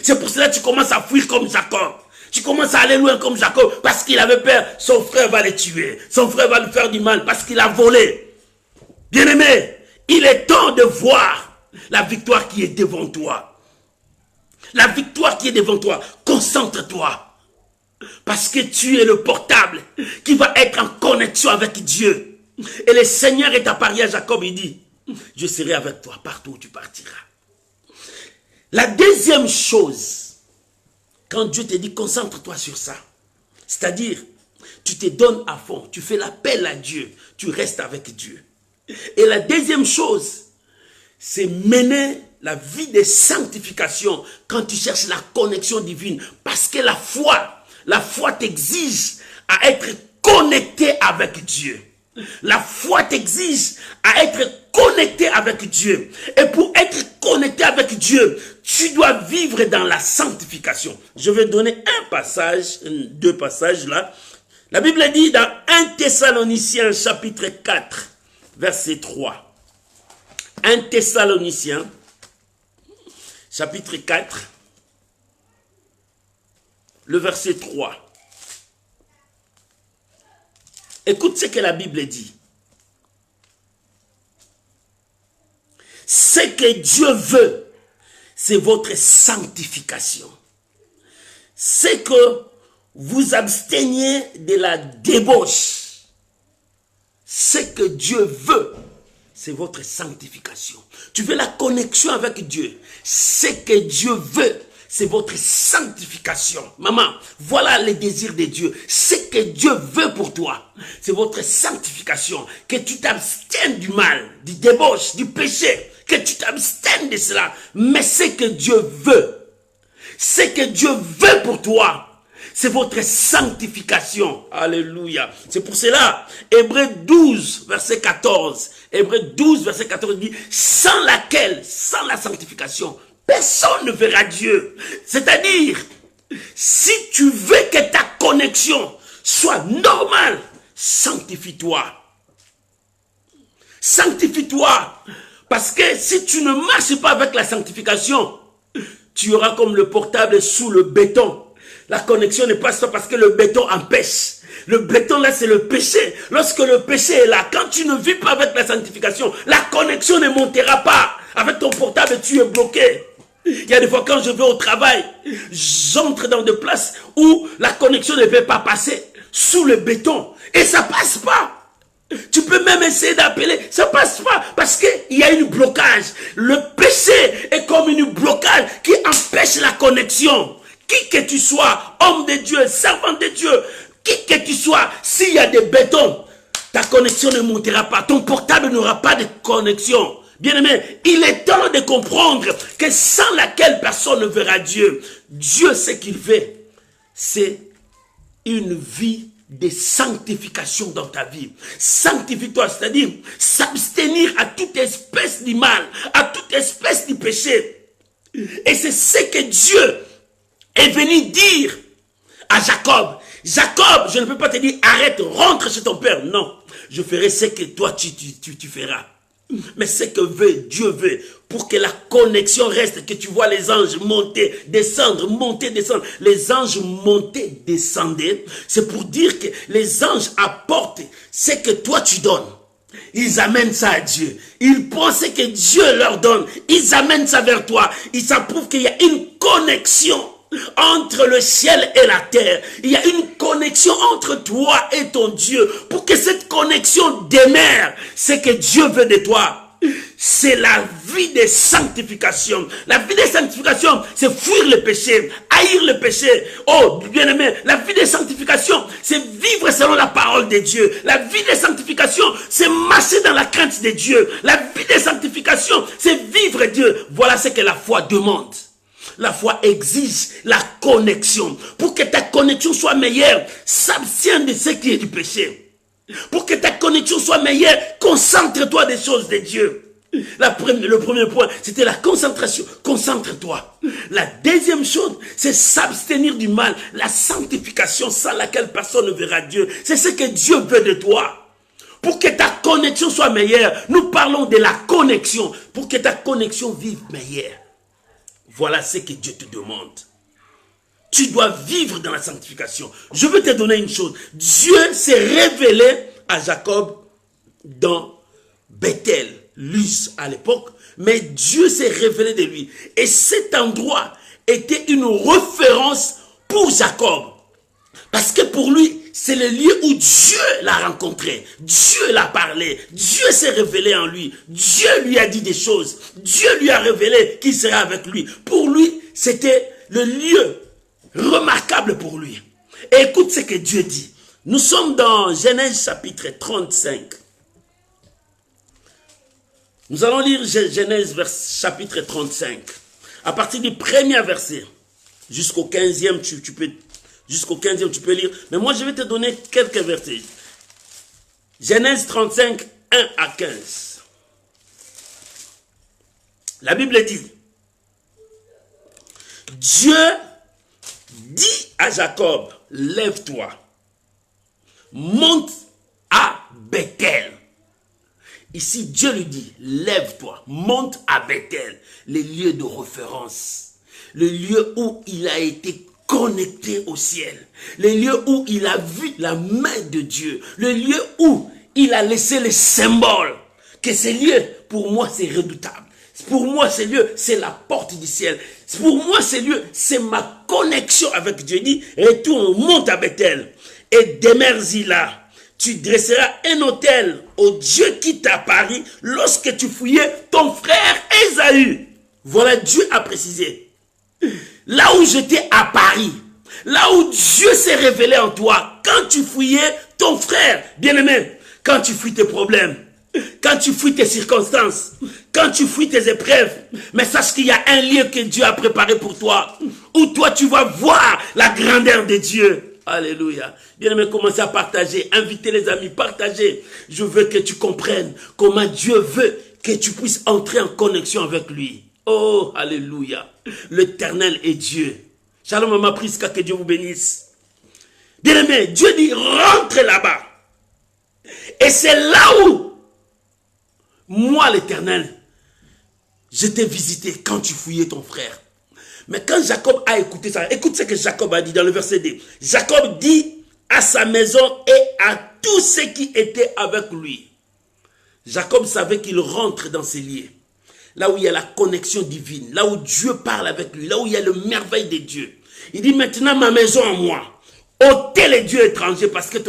C'est pour cela que tu commences à fuir comme Jacob. Tu commences à aller loin comme Jacob parce qu'il avait peur, son frère va le tuer, son frère va lui faire du mal parce qu'il a volé. Bien-aimé, il est temps de voir la victoire qui est devant toi. La victoire qui est devant toi, concentre-toi. Parce que tu es le portable qui va être en connexion avec Dieu. Et le Seigneur est apparu à Jacob, il dit, je serai avec toi partout où tu partiras. La deuxième chose, quand Dieu te dit, concentre-toi sur ça. C'est-à-dire, tu te donnes à fond, tu fais l'appel à Dieu, tu restes avec Dieu. Et la deuxième chose, c'est mener la vie de sanctification quand tu cherches la connexion divine. Parce que la foi t'exige à être connecté avec Dieu. La foi t'exige à être connecté avec Dieu. Et pour être connecté avec Dieu, tu dois vivre dans la sanctification. Je vais donner un passage, deux passages là. La Bible dit dans 1 Thessaloniciens chapitre 4, verset 3. 1 Thessaloniciens chapitre 4, le verset 3. Écoute ce que la Bible dit. Ce que Dieu veut, c'est votre sanctification. C'est que vous absteniez de la débauche. Ce que Dieu veut, c'est votre sanctification. Tu veux la connexion avec Dieu. Ce que Dieu veut, c'est votre sanctification. Maman, voilà les désirs de Dieu. Ce que Dieu veut pour toi, c'est votre sanctification. Que tu t'abstiennes du mal, du débauche, du péché. Que tu t'abstiennes de cela. Mais ce que Dieu veut, ce que Dieu veut pour toi, c'est votre sanctification. Alléluia. C'est pour cela, Hébreux 12, verset 14. Hébreux 12, verset 14 dit, sans laquelle, sans la sanctification, personne ne verra Dieu. C'est-à-dire, si tu veux que ta connexion soit normale, sanctifie-toi. Sanctifie-toi. Parce que si tu ne marches pas avec la sanctification, tu auras comme le portable sous le béton. La connexion ne passe pas parce que le béton empêche. Le béton là, c'est le péché. Lorsque le péché est là, quand tu ne vis pas avec la sanctification, la connexion ne montera pas. Avec ton portable, tu es bloqué. Il y a des fois quand je vais au travail, j'entre dans des places où la connexion ne peut pas passer sous le béton. Et ça passe pas. Tu peux même essayer d'appeler, ça passe pas parce qu'il y a un blocage. Le péché est comme un blocage qui empêche la connexion. Qui que tu sois, homme de Dieu, servant de Dieu, qui que tu sois, s'il y a des bétons, ta connexion ne montera pas. Ton portable n'aura pas de connexion. Bien-aimé, il est temps de comprendre que sans laquelle personne ne verra Dieu. Dieu, ce qu'il veut, c'est une vie de sanctification dans ta vie. Sanctifie-toi, c'est-à-dire s'abstenir à toute espèce du mal, à toute espèce du péché. Et c'est ce que Dieu est venu dire à Jacob. Jacob, je ne peux pas te dire, arrête, rentre chez ton père. Non, je ferai ce que toi tu feras. Mais ce que Dieu veut, pour que la connexion reste, que tu vois les anges monter, descendre, les anges monter, descendre, c'est pour dire que les anges apportent ce que toi tu donnes. Ils amènent ça à Dieu. Ils pensent que Dieu leur donne. Ils amènent ça vers toi. Ça prouve qu'il y a une connexion entre le ciel et la terre. Il y a une connexion entre toi et ton Dieu. Pour que cette connexion demeure, c'est que Dieu veut de toi. C'est la vie de sanctification. La vie de sanctification, c'est fuir le péché, haïr le péché. Oh, bien-aimé, la vie de sanctification, c'est vivre selon la parole de Dieu. La vie de sanctification, c'est marcher dans la crainte de Dieu. La vie de sanctification, c'est vivre Dieu. Voilà ce que la foi demande. La foi exige la connexion. Pour que ta connexion soit meilleure, s'abstiens de ce qui est du péché. Pour que ta connexion soit meilleure, concentre-toi des choses de Dieu. Le premier point, c'était la concentration. Concentre-toi. La deuxième chose, c'est s'abstenir du mal. La sanctification sans laquelle personne ne verra Dieu. C'est ce que Dieu veut de toi. Pour que ta connexion soit meilleure, nous parlons de la connexion. Pour que ta connexion vive meilleure. Voilà ce que Dieu te demande. Tu dois vivre dans la sanctification. Je veux te donner une chose. Dieu s'est révélé à Jacob dans Bethel, Luz à l'époque. Mais Dieu s'est révélé de lui. Et cet endroit était une référence pour Jacob. Parce que pour lui, c'est le lieu où Dieu l'a rencontré. Dieu l'a parlé. Dieu s'est révélé en lui. Dieu lui a dit des choses. Dieu lui a révélé qu'il serait avec lui. Pour lui, c'était le lieu remarquable pour lui. Et écoute ce que Dieu dit. Nous sommes dans Genèse chapitre 35. Nous allons lire Genèse chapitre 35. À partir du premier verset jusqu'au 15e, tu peux lire. Mais moi, je vais te donner quelques versets. Genèse 35, 1 à 15. La Bible dit, Dieu dit à Jacob, lève-toi, monte à Bethel. Ici, Dieu lui dit, lève-toi, monte à Bethel, les lieux de référence, le lieu où il a été connecté au ciel, le lieu où il a vu la main de Dieu, le lieu où il a laissé les symboles, que ces lieux, pour moi, c'est redoutable. Pour moi, ces lieux, c'est la porte du ciel. Pour moi, ces lieux, c'est ma connexion avec Dieu. Il dit, retourne, monte à Bethel et demeure-y là. Tu dresseras un autel au Dieu qui t'a apparu lorsque tu fouillais ton frère Ésaü. Voilà, Dieu a précisé. Là où je t'ai apparu, là où Dieu s'est révélé en toi, quand tu fouillais ton frère, bien-aimé, quand tu fouilles tes problèmes, quand tu fouilles tes circonstances, quand tu fouilles tes épreuves, mais sache qu'il y a un lieu que Dieu a préparé pour toi, où toi tu vas voir la grandeur de Dieu. Alléluia. Bien-aimé, commencez à partager, invitez les amis, partagez. Je veux que tu comprennes comment Dieu veut que tu puisses entrer en connexion avec lui. Oh, alléluia. L'Éternel est Dieu. Shalom, maman Priska, que Dieu vous bénisse. Bien-aimé, Dieu dit, rentre là-bas. Et c'est là où, moi l'Éternel, je t'ai visité quand tu fouillais ton frère. Mais quand Jacob a écouté ça, écoute ce que Jacob a dit dans le verset 2. Jacob dit à sa maison et à tous ceux qui étaient avec lui. Jacob savait qu'il rentre dans ces lieux. Là où il y a la connexion divine, là où Dieu parle avec lui, là où il y a le merveille de Dieu. Il dit maintenant ma maison à moi, ôtez les dieux étrangers parce que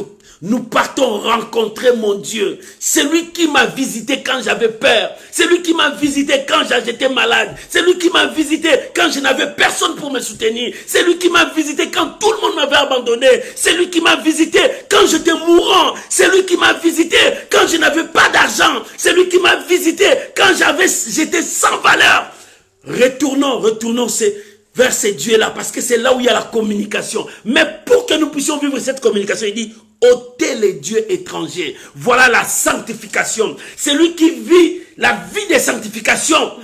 nous partons rencontrer mon Dieu. C'est lui qui m'a visité quand j'avais peur. C'est lui qui m'a visité quand j'étais malade. C'est lui qui m'a visité quand je n'avais personne pour me soutenir. C'est lui qui m'a visité quand tout le monde m'avait abandonné. C'est lui qui m'a visité quand j'étais mourant. C'est lui qui m'a visité quand je n'avais pas d'argent. C'est lui qui m'a visité quand j'étais sans valeur. Retournons vers ces dieux-là, parce que c'est là où il y a la communication. Mais pour que nous puissions vivre cette communication, il dit, ôtez les dieux étrangers. Voilà la sanctification. C'est lui qui vit la vie de sanctification,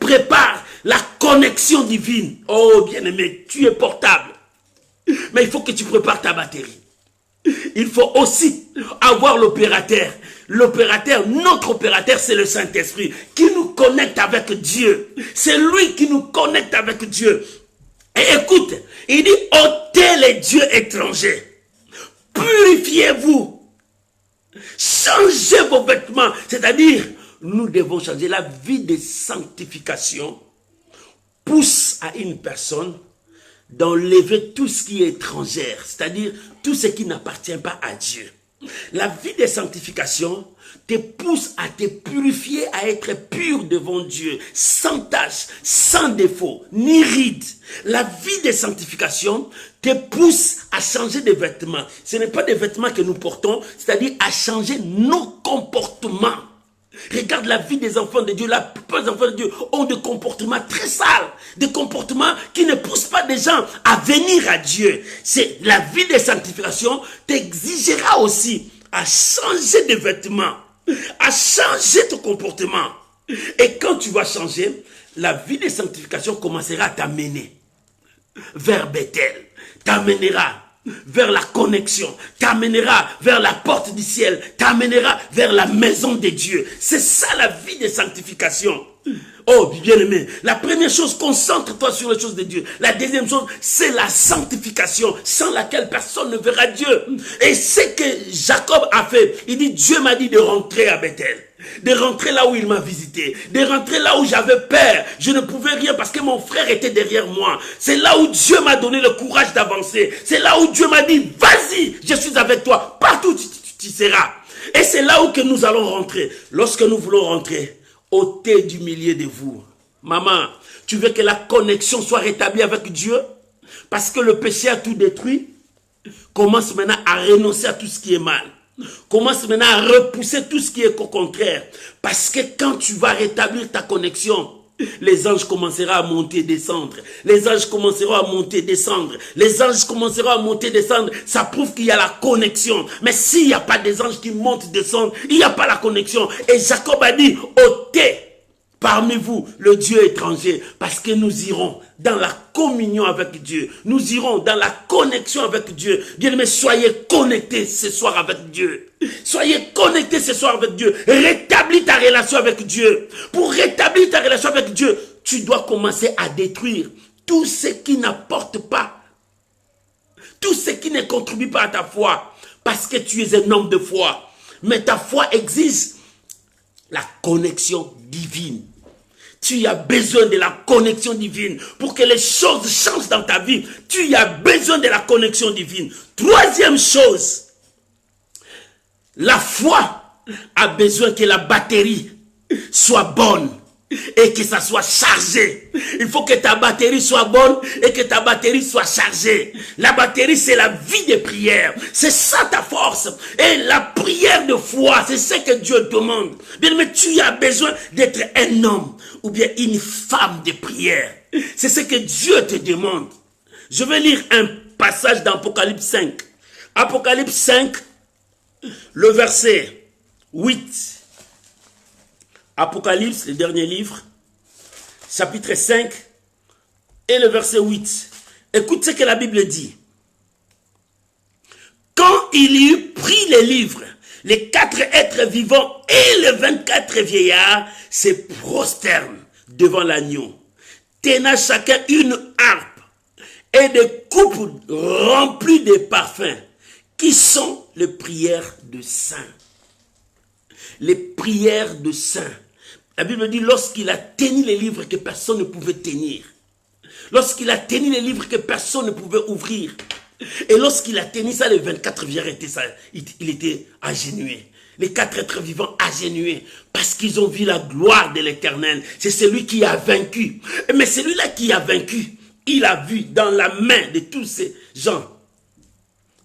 prépare la connexion divine. Oh bien-aimé, tu es portable. Mais il faut que tu prépares ta batterie. Il faut aussi avoir l'opérateur. Notre opérateur, c'est le Saint-Esprit qui nous connecte avec Dieu. C'est lui qui nous connecte avec Dieu. Et écoute, il dit, ôtez les dieux étrangers. Purifiez-vous. Changez vos vêtements. C'est-à-dire, nous devons changer. La vie de sanctification pousse à une personne d'enlever tout ce qui est étrangère, c'est-à-dire tout ce qui n'appartient pas à Dieu. La vie de sanctification te pousse à te purifier, à être pur devant Dieu, sans tache, sans défaut, ni ride. La vie de sanctification te pousse à changer de vêtements. Ce n'est pas des vêtements que nous portons, c'est-à-dire à changer nos comportements. Regarde la vie des enfants de Dieu. La plupart des enfants de Dieu ont des comportements très sales, des comportements qui ne poussent pas des gens à venir à Dieu. C'est la vie de sanctification t'exigera aussi à changer de vêtements, à changer ton comportement. Et quand tu vas changer, la vie de sanctification commencera à t'amener vers Bethel, t'amènera vers la connexion, t'amènera vers la porte du ciel, t'amènera vers la maison de Dieu. C'est ça la vie de sanctification. Oh, bien-aimé, la première chose, concentre-toi sur les choses de Dieu. La deuxième chose, c'est la sanctification, sans laquelle personne ne verra Dieu. Et c'est que Jacob a fait. Il dit, Dieu m'a dit de rentrer à Bethel, de rentrer là où il m'a visité, de rentrer là où j'avais peur. Je ne pouvais rien parce que mon frère était derrière moi. C'est là où Dieu m'a donné le courage d'avancer. C'est là où Dieu m'a dit, vas-y, je suis avec toi. Partout tu seras. Et c'est là où que nous allons rentrer. Lorsque nous voulons rentrer, ôtez du milieu de vous. Maman, tu veux que la connexion soit rétablie avec Dieu? Parce que le péché a tout détruit. Commence maintenant à renoncer à tout ce qui est mal. Commence maintenant à repousser tout ce qui est au contraire. Parce que quand tu vas rétablir ta connexion, les anges commenceront à monter et descendre. Les anges commenceront à monter et descendre. Les anges commenceront à monter et descendre. Ça prouve qu'il y a la connexion. Mais s'il n'y a pas des anges qui montent et descendent, il n'y a pas la connexion. Et Jacob a dit, ôtez parmi vous le Dieu étranger, parce que nous irons dans la communion avec Dieu. Nous irons dans la connexion avec Dieu. Bien-aimés, soyez connectés ce soir avec Dieu. Soyez connectés ce soir avec Dieu. Rétablis ta relation avec Dieu. Pour rétablir ta relation avec Dieu, tu dois commencer à détruire tout ce qui n'apporte pas, tout ce qui ne contribue pas à ta foi, parce que tu es un homme de foi. Mais ta foi exige la connexion divine. Tu as besoin de la connexion divine pour que les choses changent dans ta vie. Tu as besoin de la connexion divine. Troisième chose, la foi a besoin que la batterie soit bonne et que ça soit chargé. Il faut que ta batterie soit bonne et que ta batterie soit chargée. La batterie, c'est la vie de prière. C'est ça ta force. Et la prière de foi, c'est ce que Dieu demande. Bien, mais tu as besoin d'être un homme ou bien une femme de prière. C'est ce que Dieu te demande. Je vais lire un passage d'Apocalypse 5. Apocalypse 5, le verset 8. Apocalypse, le dernier livre, chapitre 5 et le verset 8. Écoute ce que la Bible dit. Quand il eut pris les livres, les 4 êtres vivants et les 24 vieillards se prosternent devant l'agneau, tenant chacun une harpe et des coupes remplies de parfums, qui sont les prières de saints. Les prières de saints. La Bible dit, lorsqu'il a tenu les livres que personne ne pouvait tenir, lorsqu'il a tenu les livres que personne ne pouvait ouvrir, et lorsqu'il a tenu ça, les 24 vieillards étaient ça, il était agenouillé. Les 4 êtres vivants agenouillés, parce qu'ils ont vu la gloire de l'Éternel. C'est celui qui a vaincu. Mais celui-là qui a vaincu, il a vu dans la main de tous ces gens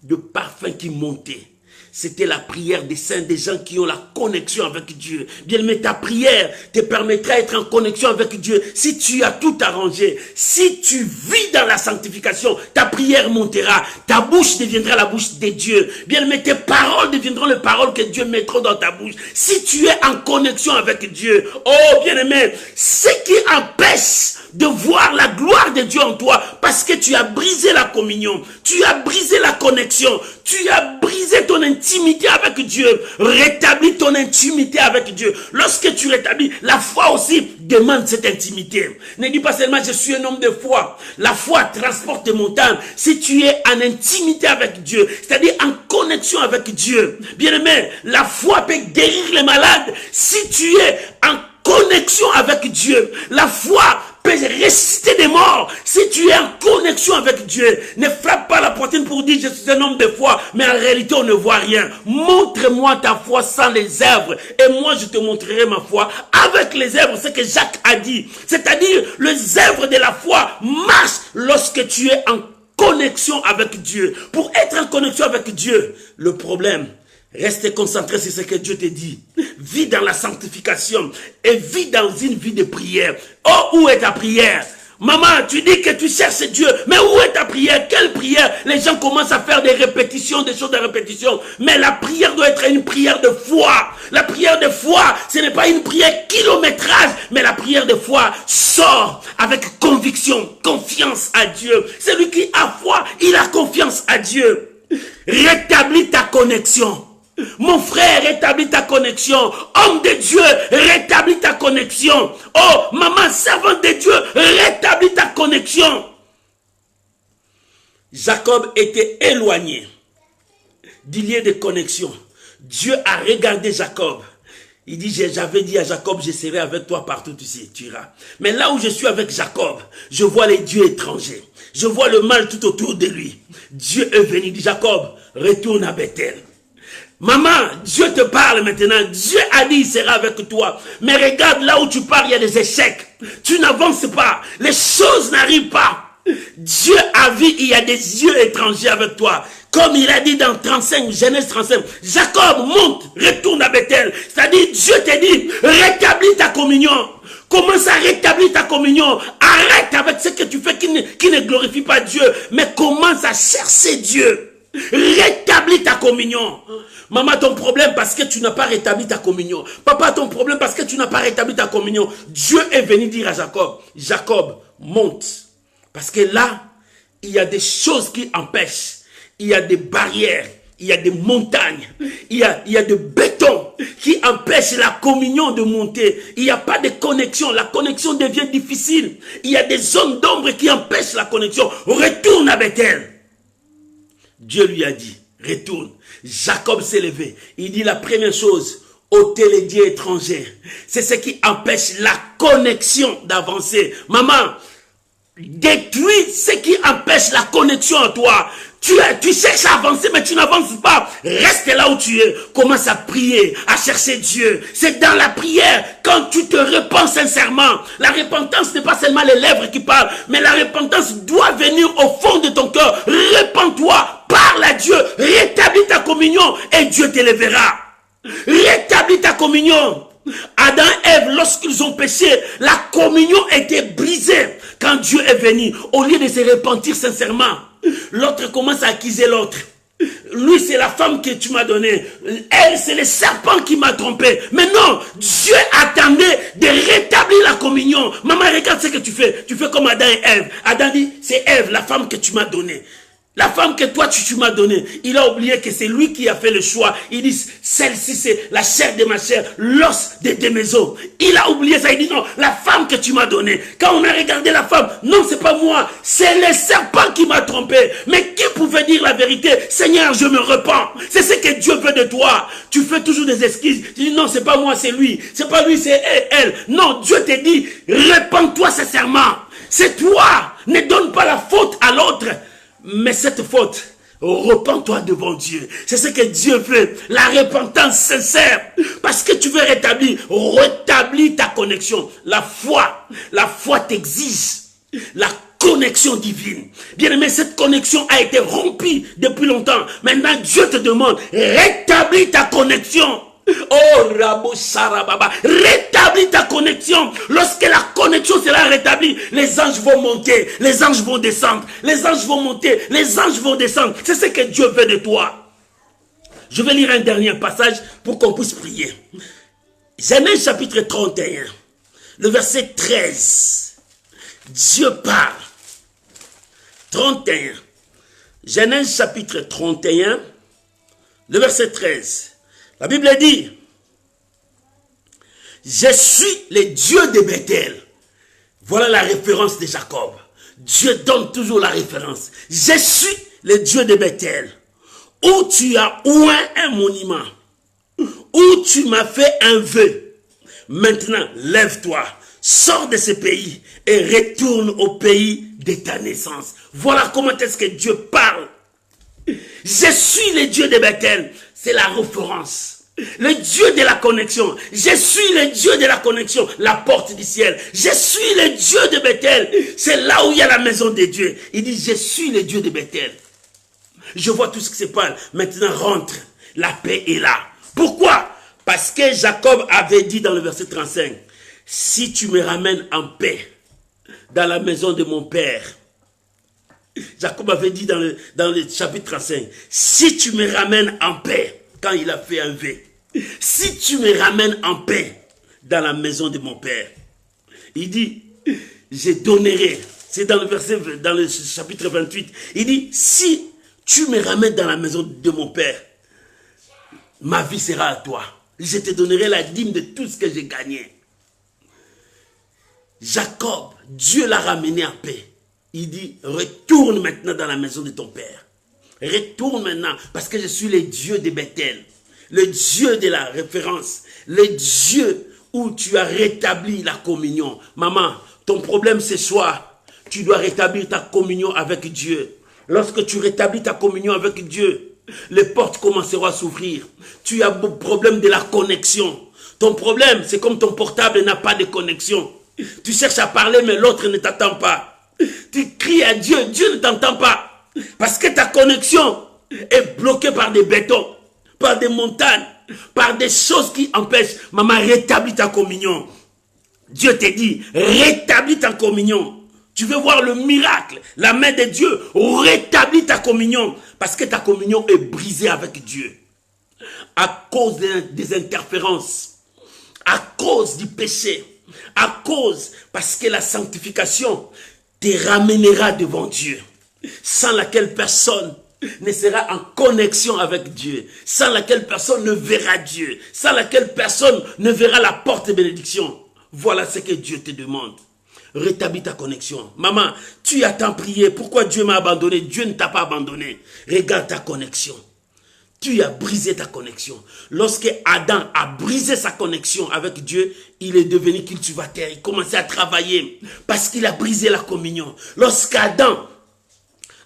de parfums qui montaient. C'était la prière des saints, des gens qui ont la connexion avec Dieu. Bien, mais ta prière te permettra d'être en connexion avec Dieu. Si tu as tout arrangé, si tu vis dans la sanctification, ta prière montera. Ta bouche deviendra la bouche de Dieu. Bien, mais tes paroles deviendront les paroles que Dieu mettra dans ta bouche. Si tu es en connexion avec Dieu, oh bien-aimé, ce qui empêche de voir la gloire de Dieu en toi, parce que tu as brisé la communion, tu as brisé la connexion, tu as brisé ton intimité avec Dieu. Rétablis ton intimité avec Dieu. Lorsque tu rétablis, la foi aussi demande cette intimité. Ne dis pas seulement je suis un homme de foi. La foi transporte des montagnes. Si tu es en intimité avec Dieu, c'est-à-dire en connexion avec Dieu, bien aimé, la foi peut guérir les malades. Si tu es en connexion avec Dieu, la foi peut ressusciter des morts. Si tu es en connexion avec Dieu, ne frappe pas la poitrine pour dire je suis un homme de foi, mais en réalité on ne voit rien. Montre-moi ta foi sans les œuvres et moi je te montrerai ma foi avec les œuvres. C'est ce que Jacques a dit. C'est-à-dire les œuvres de la foi marchent lorsque tu es en connexion avec Dieu. Pour être en connexion avec Dieu, le problème, reste concentré sur ce que Dieu te dit. Vis dans la sanctification et vis dans une vie de prière. Oh, où est ta prière? Maman, tu dis que tu cherches Dieu, mais où est ta prière? Quelle prière? Les gens commencent à faire des répétitions, des choses de répétition. Mais la prière doit être une prière de foi. La prière de foi, ce n'est pas une prière kilométrage, mais la prière de foi sort avec conviction, confiance à Dieu. Celui qui a foi, il a confiance à Dieu. Rétablis ta connexion. Mon frère, rétablis ta connexion. Homme de Dieu, rétablis ta connexion. Oh, maman, servante de Dieu, rétablis ta connexion. Jacob était éloigné du lieu de connexion. Dieu a regardé Jacob. Il dit, j'avais dit à Jacob, je serai avec toi partout ici, tu iras. Mais là où je suis avec Jacob, je vois les dieux étrangers. Je vois le mal tout autour de lui. Dieu est venu, dit Jacob, retourne à Bethel. Maman, Dieu te parle maintenant. Dieu a dit, il sera avec toi. Mais regarde, là où tu pars, il y a des échecs. Tu n'avances pas. Les choses n'arrivent pas. Dieu a vu, il y a des dieux étrangers avec toi. Comme il a dit dans 35, Genèse 35. Jacob, monte, retourne à Bethel. C'est-à-dire, Dieu te dit, rétablis ta communion. Commence à rétablir ta communion. Arrête avec ce que tu fais qui ne glorifie pas Dieu. Mais commence à chercher Dieu. Rétablis ta communion. Maman, ton problème parce que tu n'as pas rétabli ta communion. Papa, ton problème parce que tu n'as pas rétabli ta communion. Dieu est venu dire à Jacob, Jacob, monte. Parce que là, il y a des choses qui empêchent. Il y a des barrières. Il y a des montagnes. Il y a de béton qui empêche la communion de monter. Il n'y a pas de connexion. La connexion devient difficile. Il y a des zones d'ombre qui empêchent la connexion. Retourne à Bethel. Dieu lui a dit, retourne. Jacob s'est levé. Il dit la première chose, ôter les dieux étrangers. C'est ce qui empêche la connexion d'avancer. Maman, détruis ce qui empêche la connexion en toi. Tu cherches à avancer, mais tu n'avances pas. Reste là où tu es. Commence à prier, à chercher Dieu. C'est dans la prière, quand tu te repens sincèrement. La repentance n'est pas seulement les lèvres qui parlent, mais la repentance doit venir au fond de ton cœur. Repens-toi, parle à Dieu, rétablis ta communion et Dieu te lèvera. Rétablis ta communion. Adam et Ève, lorsqu'ils ont péché, la communion était brisée. Quand Dieu est venu, au lieu de se repentir sincèrement, l'autre commence à accuser l'autre. Lui, c'est la femme que tu m'as donnée. Elle, c'est le serpent qui m'a trompé. Mais non, Dieu attendait de rétablir la communion. Maman, regarde ce que tu fais. Tu fais comme Adam et Ève. Adam dit, c'est Ève, la femme que tu m'as donnée. La femme que toi tu m'as donnée, il a oublié que c'est lui qui a fait le choix. Il dit, celle-ci c'est la chair de ma chair, l'os de mes os. Il a oublié ça, il dit non, la femme que tu m'as donnée. Quand on a regardé la femme, non c'est pas moi, c'est le serpent qui m'a trompé. Mais qui pouvait dire la vérité? Seigneur, je me repens. C'est ce que Dieu veut de toi. Tu fais toujours des excuses. Tu dis non, c'est pas moi, c'est lui. C'est pas lui, c'est elle. Non, Dieu te dit, repens-toi sincèrement. C'est toi. Ne donne pas la faute à l'autre. Mais cette faute, repens-toi devant Dieu. C'est ce que Dieu veut. La repentance sincère. Parce que tu veux rétablir ta connexion. La foi t'exige la connexion divine. Bien aimé, cette connexion a été rompue depuis longtemps. Maintenant, Dieu te demande, rétablis ta connexion. Oh, Rabo Sarababa, rétablis ta connexion. Lorsque la connexion sera rétablie, les anges vont monter, les anges vont descendre, les anges vont monter, les anges vont descendre. C'est ce que Dieu veut de toi. Je vais lire un dernier passage pour qu'on puisse prier. Genèse chapitre 31, le verset 13. Dieu parle. 31. Genèse chapitre 31, le verset 13. La Bible dit, je suis le Dieu de Bethel. Voilà la référence de Jacob. Dieu donne toujours la référence. Je suis le Dieu de Bethel, où tu as oint un monument, où tu m'as fait un vœu. Maintenant, lève-toi, Sors de ce pays et retourne au pays de ta naissance. Voilà comment est-ce que Dieu parle. Je suis le Dieu de Bethel. C'est la référence. Le Dieu de la connexion. Je suis le Dieu de la connexion. La porte du ciel. Je suis le Dieu de Bethel. C'est là où il y a la maison de Dieu. Il dit, je suis le Dieu de Bethel. Je vois tout ce qui se passe. Maintenant, rentre. La paix est là. Pourquoi? Parce que Jacob avait dit dans le verset 35, si tu me ramènes en paix dans la maison de mon père. Jacob avait dit dans le chapitre 35, si tu me ramènes en paix, quand il a fait un V, si tu me ramènes en paix dans la maison de mon père, il dit, je donnerai, c'est dans le chapitre 28, il dit, si tu me ramènes dans la maison de mon père, ma vie sera à toi. Je te donnerai la dîme de tout ce que j'ai gagné. Jacob, Dieu l'a ramené en paix. Il dit, retourne maintenant dans la maison de ton père. Retourne maintenant, parce que je suis le Dieu de Bethel. Le Dieu de la référence. Le Dieu où tu as rétabli la communion. Maman, ton problème ce soir, tu dois rétablir ta communion avec Dieu. Lorsque tu rétablis ta communion avec Dieu, les portes commenceront à s'ouvrir. Tu as un problème de la connexion. Ton problème, c'est comme ton portable n'a pas de connexion. Tu cherches à parler, mais l'autre ne t'attend pas. Tu cries à Dieu, Dieu ne t'entend pas. Parce que ta connexion est bloquée par des bétons, par des montagnes, par des choses qui empêchent. Maman, rétablis ta communion. Dieu te dit, rétablis ta communion. Tu veux voir le miracle, la main de Dieu, rétablis ta communion. Parce que ta communion est brisée avec Dieu. À cause des interférences, à cause du péché, à cause, parce que la sanctification te ramènera devant Dieu, sans laquelle personne ne sera en connexion avec Dieu, sans laquelle personne ne verra Dieu, sans laquelle personne ne verra la porte de bénédiction. Voilà ce que Dieu te demande. Rétablis ta connexion. Maman, tu as tant prié. Pourquoi Dieu m'a abandonné? Dieu ne t'a pas abandonné. Regarde ta connexion. Tu as brisé ta connexion. Lorsque Adam a brisé sa connexion avec Dieu, il est devenu cultivateur. Il commençait à travailler parce qu'il a brisé la communion. Lorsqu'Adam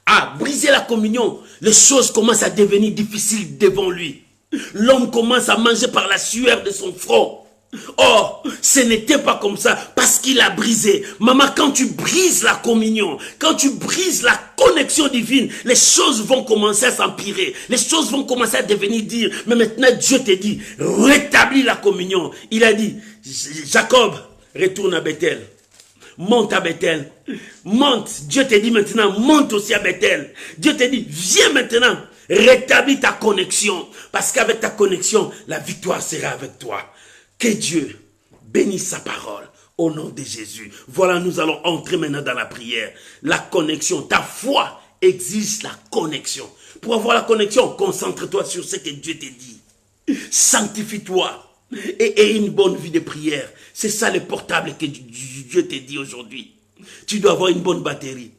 a brisé la communion, les choses commencent à devenir difficiles devant lui. L'homme commence à manger par la sueur de son front. Oh, ce n'était pas comme ça parce qu'il a brisé. Maman, quand tu brises la communion, quand tu brises la connexion divine, les choses vont commencer à s'empirer. Les choses vont commencer à devenir dire. Mais maintenant, Dieu te dit, rétablis la communion. Il a dit, Jacob, retourne à Bethel. Monte à Bethel. Monte. Dieu te dit maintenant, monte aussi à Bethel. Dieu te dit, viens maintenant. Rétablis ta connexion. Parce qu'avec ta connexion, la victoire sera avec toi. Que Dieu bénisse sa parole au nom de Jésus. Voilà, nous allons entrer maintenant dans la prière. La connexion, ta foi exige la connexion. Pour avoir la connexion, concentre-toi sur ce que Dieu te dit. Sanctifie-toi et aie une bonne vie de prière. C'est ça le portable que Dieu te dit aujourd'hui. Tu dois avoir une bonne batterie,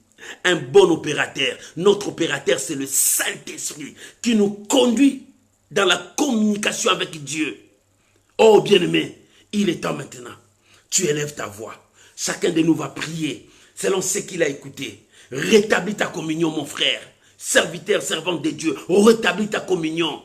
un bon opérateur. Notre opérateur, c'est le Saint-Esprit qui nous conduit dans la communication avec Dieu. Oh bien-aimé, il est temps maintenant. Tu élèves ta voix. Chacun de nous va prier selon ce qu'il a écouté. Rétablis ta communion, mon frère. Serviteur, servante de Dieu, rétablis ta communion.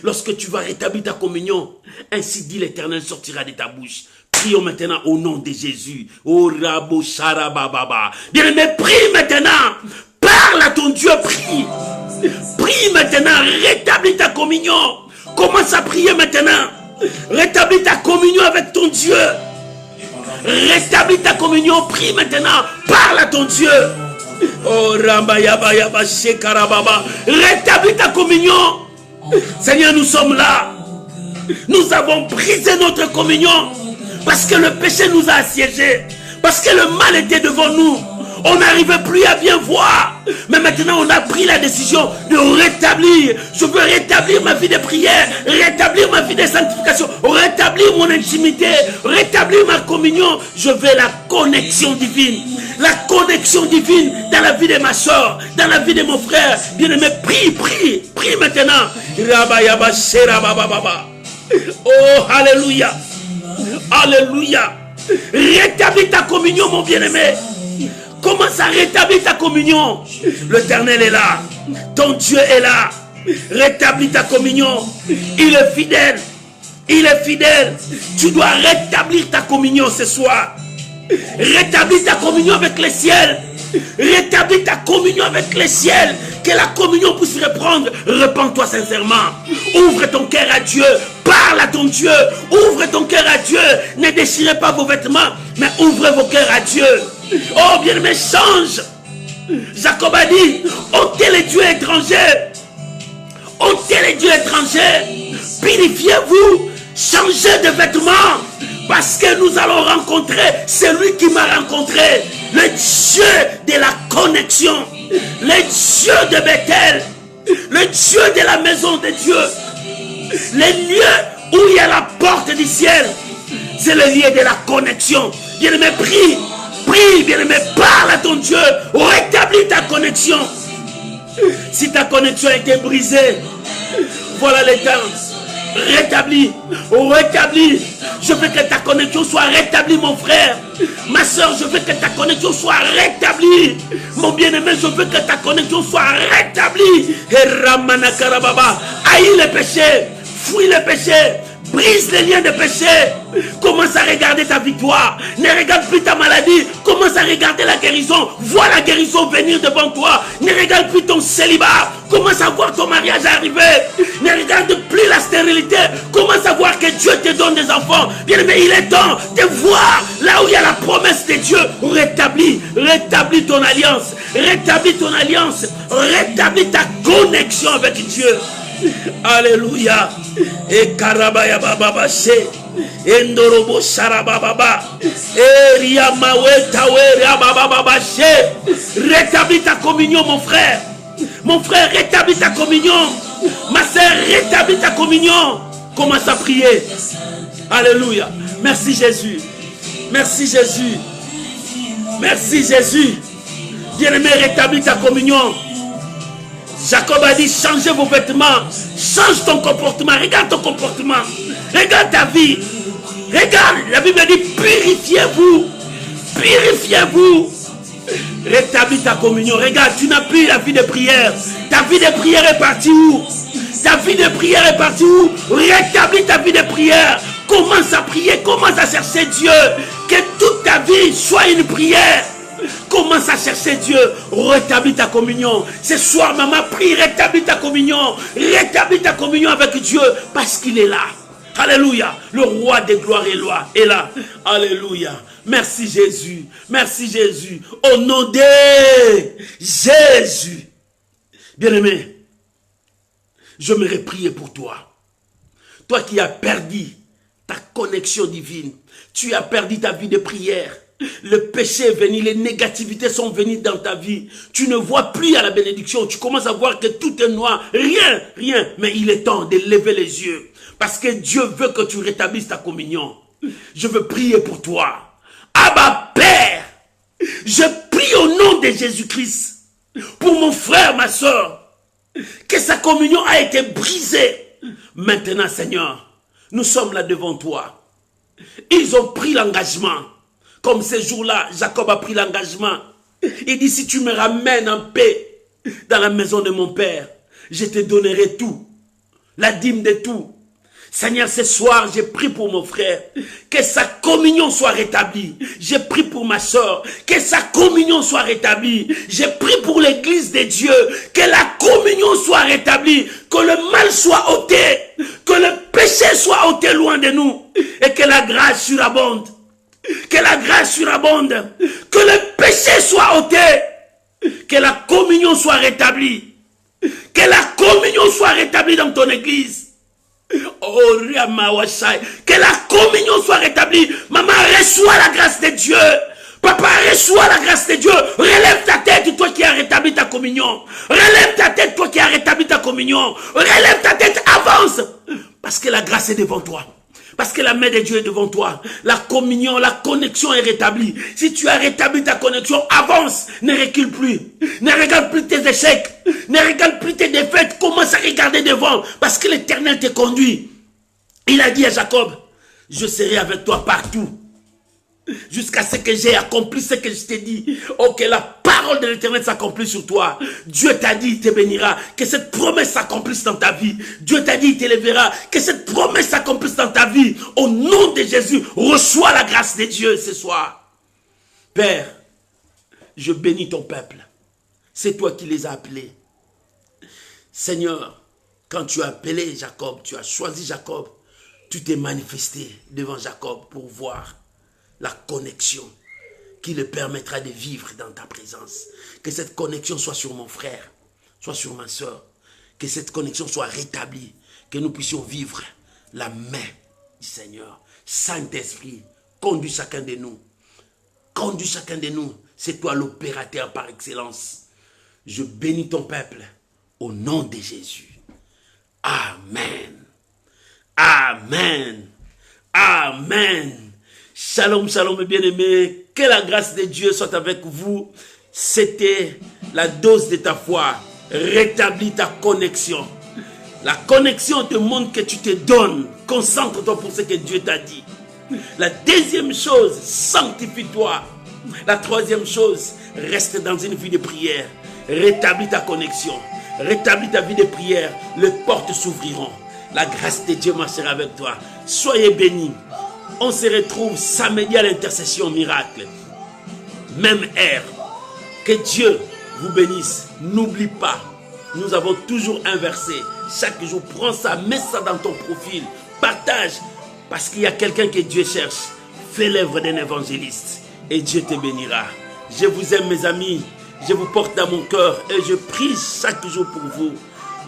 Lorsque tu vas rétablir ta communion, ainsi dit l'Éternel sortira de ta bouche. Prions maintenant au nom de Jésus. Oh Rabo Sharababa. Bien-aimé, prie maintenant. Parle à ton Dieu, prie. Prie maintenant, rétablis ta communion. Commence à prier maintenant. Rétablis ta communion avec ton Dieu. Rétablis ta communion. Prie maintenant. Parle à ton Dieu. Oh Ramba Yaba Yaba Shekarababa. Rétablis ta communion. Seigneur, nous sommes là. Nous avons brisé notre communion. Parce que le péché nous a assiégés. Parce que le mal était devant nous. On n'arrivait plus à bien voir. Mais maintenant, on a pris la décision de rétablir. Je veux rétablir ma vie de prière, rétablir ma vie de sanctification, rétablir mon intimité, rétablir ma communion. Je veux la connexion divine. La connexion divine dans la vie de ma soeur, dans la vie de mon frère. Bien-aimé, prie, prie, prie maintenant. Oh, alléluia. Alléluia. Rétablis ta communion, mon bien-aimé. Commence à rétablir ta communion. L'Éternel est là. Ton Dieu est là. Rétablis ta communion. Il est fidèle. Il est fidèle. Tu dois rétablir ta communion ce soir. Rétablis ta communion avec les ciels. Rétablis ta communion avec les ciels. Que la communion puisse reprendre. Repends-toi sincèrement. Ouvre ton cœur à Dieu. Parle à ton Dieu. Ouvre ton cœur à Dieu. Ne déchirez pas vos vêtements, mais ouvrez vos cœurs à Dieu. Oh bien-aimé, change. Jacob a dit, ôtez les dieux étrangers. Ôtez les dieux étrangers. Purifiez-vous. Changez de vêtements. Parce que nous allons rencontrer celui qui m'a rencontré. Le Dieu de la connexion. Le Dieu de Bethel. Le Dieu de la maison de Dieu. Les lieux où il y a la porte du ciel. C'est le lieu de la connexion. Bien-aimé, prie. Prie, bien-aimé, parle à ton Dieu. Rétablis ta connexion. Si ta connexion a été brisée, voilà les temps. Rétablis, rétablis. Je veux que ta connexion soit rétablie, mon frère. Ma soeur, je veux que ta connexion soit rétablie. Mon bien-aimé, je veux que ta connexion soit rétablie. Et Ramana Karababa, haïs les péchés, fuis les péchés, brise les liens de péché. Commence à regarder ta victoire. Ne regarde plus ta maladie. Commence à regarder la guérison. Vois la guérison venir devant toi. Ne regarde plus ton célibat. Commence à voir ton mariage arriver. Ne regarde plus la stérilité. Commence à voir que Dieu te donne des enfants. Bien aimé, il est temps de voir là où il y a la promesse de Dieu. Rétablis, rétablis ton alliance. Rétablis ton alliance. Rétablis ta connexion avec Dieu. Alléluia. Et Karabaya Baba She. Endorobo Sharababa. Eria Mawe Tawe Baba She. Rétablis ta communion, mon frère. Mon frère, rétablis ta communion. Ma sœur, rétablis ta communion. Commence à prier. Alléluia. Merci Jésus. Merci Jésus. Merci Jésus. Bien-aimé, rétablis ta communion. Jacob a dit, changez vos vêtements. Change ton comportement. Regarde ton comportement. Regarde ta vie. Regarde, la Bible dit, purifiez-vous. Purifiez-vous. Rétablis ta communion. Regarde, tu n'as plus la vie de prière. Ta vie de prière est partie où? Ta vie de prière est partie où? Rétablis ta vie de prière. Commence à prier, commence à chercher Dieu. Que toute ta vie soit une prière. Commence à chercher Dieu. Rétablis ta communion. Ce soir, maman, prie, rétablis ta communion. Rétablis ta communion avec Dieu parce qu'il est là. Alléluia. Le roi des gloires est là. Alléluia. Merci Jésus. Merci Jésus. Au nom de Jésus. Bien-aimé, je me prier pour toi. Toi qui as perdu ta connexion divine. Tu as perdu ta vie de prière. Le péché est venu, les négativités sont venues dans ta vie. Tu ne vois plus à la bénédiction. Tu commences à voir que tout est noir. Rien. Mais il est temps de lever les yeux. Parce que Dieu veut que tu rétablisses ta communion. Je veux prier pour toi. Abba Père, je prie au nom de Jésus-Christ pour mon frère, ma soeur, que sa communion a été brisée. Maintenant, Seigneur, nous sommes là devant toi. Ils ont pris l'engagement. Comme ces jours-là, Jacob a pris l'engagement. Il dit, si tu me ramènes en paix dans la maison de mon père, je te donnerai tout. La dîme de tout. Seigneur, ce soir, j'ai prié pour mon frère. Que sa communion soit rétablie. J'ai prié pour ma soeur. Que sa communion soit rétablie. J'ai prié pour l'église de Dieu. Que la communion soit rétablie. Que le mal soit ôté. Que le péché soit ôté loin de nous. Et que la grâce surabonde. Que la grâce surabonde. Que le péché soit ôté. Que la communion soit rétablie. Que la communion soit rétablie dans ton église. Oh, que la communion soit rétablie. Maman, reçois la grâce de Dieu. Papa, reçois la grâce de Dieu. Relève ta tête, toi qui as rétabli ta communion. Relève ta tête, toi qui as rétabli ta communion. Relève ta tête, avance. Parce que la grâce est devant toi. Parce que la main de Dieu est devant toi. La communion, la connexion est rétablie. Si tu as rétabli ta connexion, avance. Ne recule plus. Ne regarde plus tes échecs. Ne regarde plus tes défaites. Commence à regarder devant. Parce que l'Éternel te conduit. Il a dit à Jacob, je serai avec toi partout. Jusqu'à ce que j'ai accompli ce que je t'ai dit. Oh, que la parole de l'Éternel s'accomplisse sur toi. Dieu t'a dit, il te bénira. Que cette promesse s'accomplisse dans ta vie. Dieu t'a dit, il t'élèvera. Que cette promesse s'accomplisse dans ta vie. Au nom de Jésus, reçois la grâce de Dieu ce soir. Père, je bénis ton peuple. C'est toi qui les as appelés. Seigneur, quand tu as appelé Jacob, tu as choisi Jacob, tu t'es manifesté devant Jacob pour voir la connexion qui le permettra de vivre dans ta présence. Que cette connexion soit sur mon frère, soit sur ma soeur. Que cette connexion soit rétablie. Que nous puissions vivre la main du Seigneur. Saint-Esprit, conduis chacun de nous. Conduis chacun de nous. C'est toi l'opérateur par excellence. Je bénis ton peuple au nom de Jésus. Amen. Amen. Amen. Shalom, shalom, bien-aimés. Que la grâce de Dieu soit avec vous. C'était la dose de ta foi. Rétablis ta connexion. La connexion te montre que tu te donnes. Concentre-toi pour ce que Dieu t'a dit. La deuxième chose, sanctifie-toi. La troisième chose, reste dans une vie de prière. Rétablis ta connexion. Rétablis ta vie de prière. Les portes s'ouvriront. La grâce de Dieu marchera avec toi. Soyez bénis. On se retrouve samedi à l'intercession miracle. Même heure. Que Dieu vous bénisse. N'oublie pas, nous avons toujours inversé. Chaque jour, prends ça, mets ça dans ton profil. Partage. Parce qu'il y a quelqu'un que Dieu cherche. Fais l'œuvre d'un évangéliste. Et Dieu te bénira. Je vous aime, mes amis. Je vous porte dans mon cœur. Et je prie chaque jour pour vous.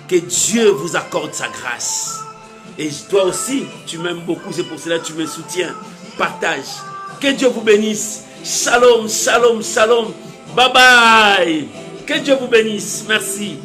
Que Dieu vous accorde sa grâce. Et toi aussi, tu m'aimes beaucoup, c'est pour cela que tu me soutiens. Partage. Que Dieu vous bénisse. Shalom, shalom, shalom. Bye bye. Que Dieu vous bénisse. Merci.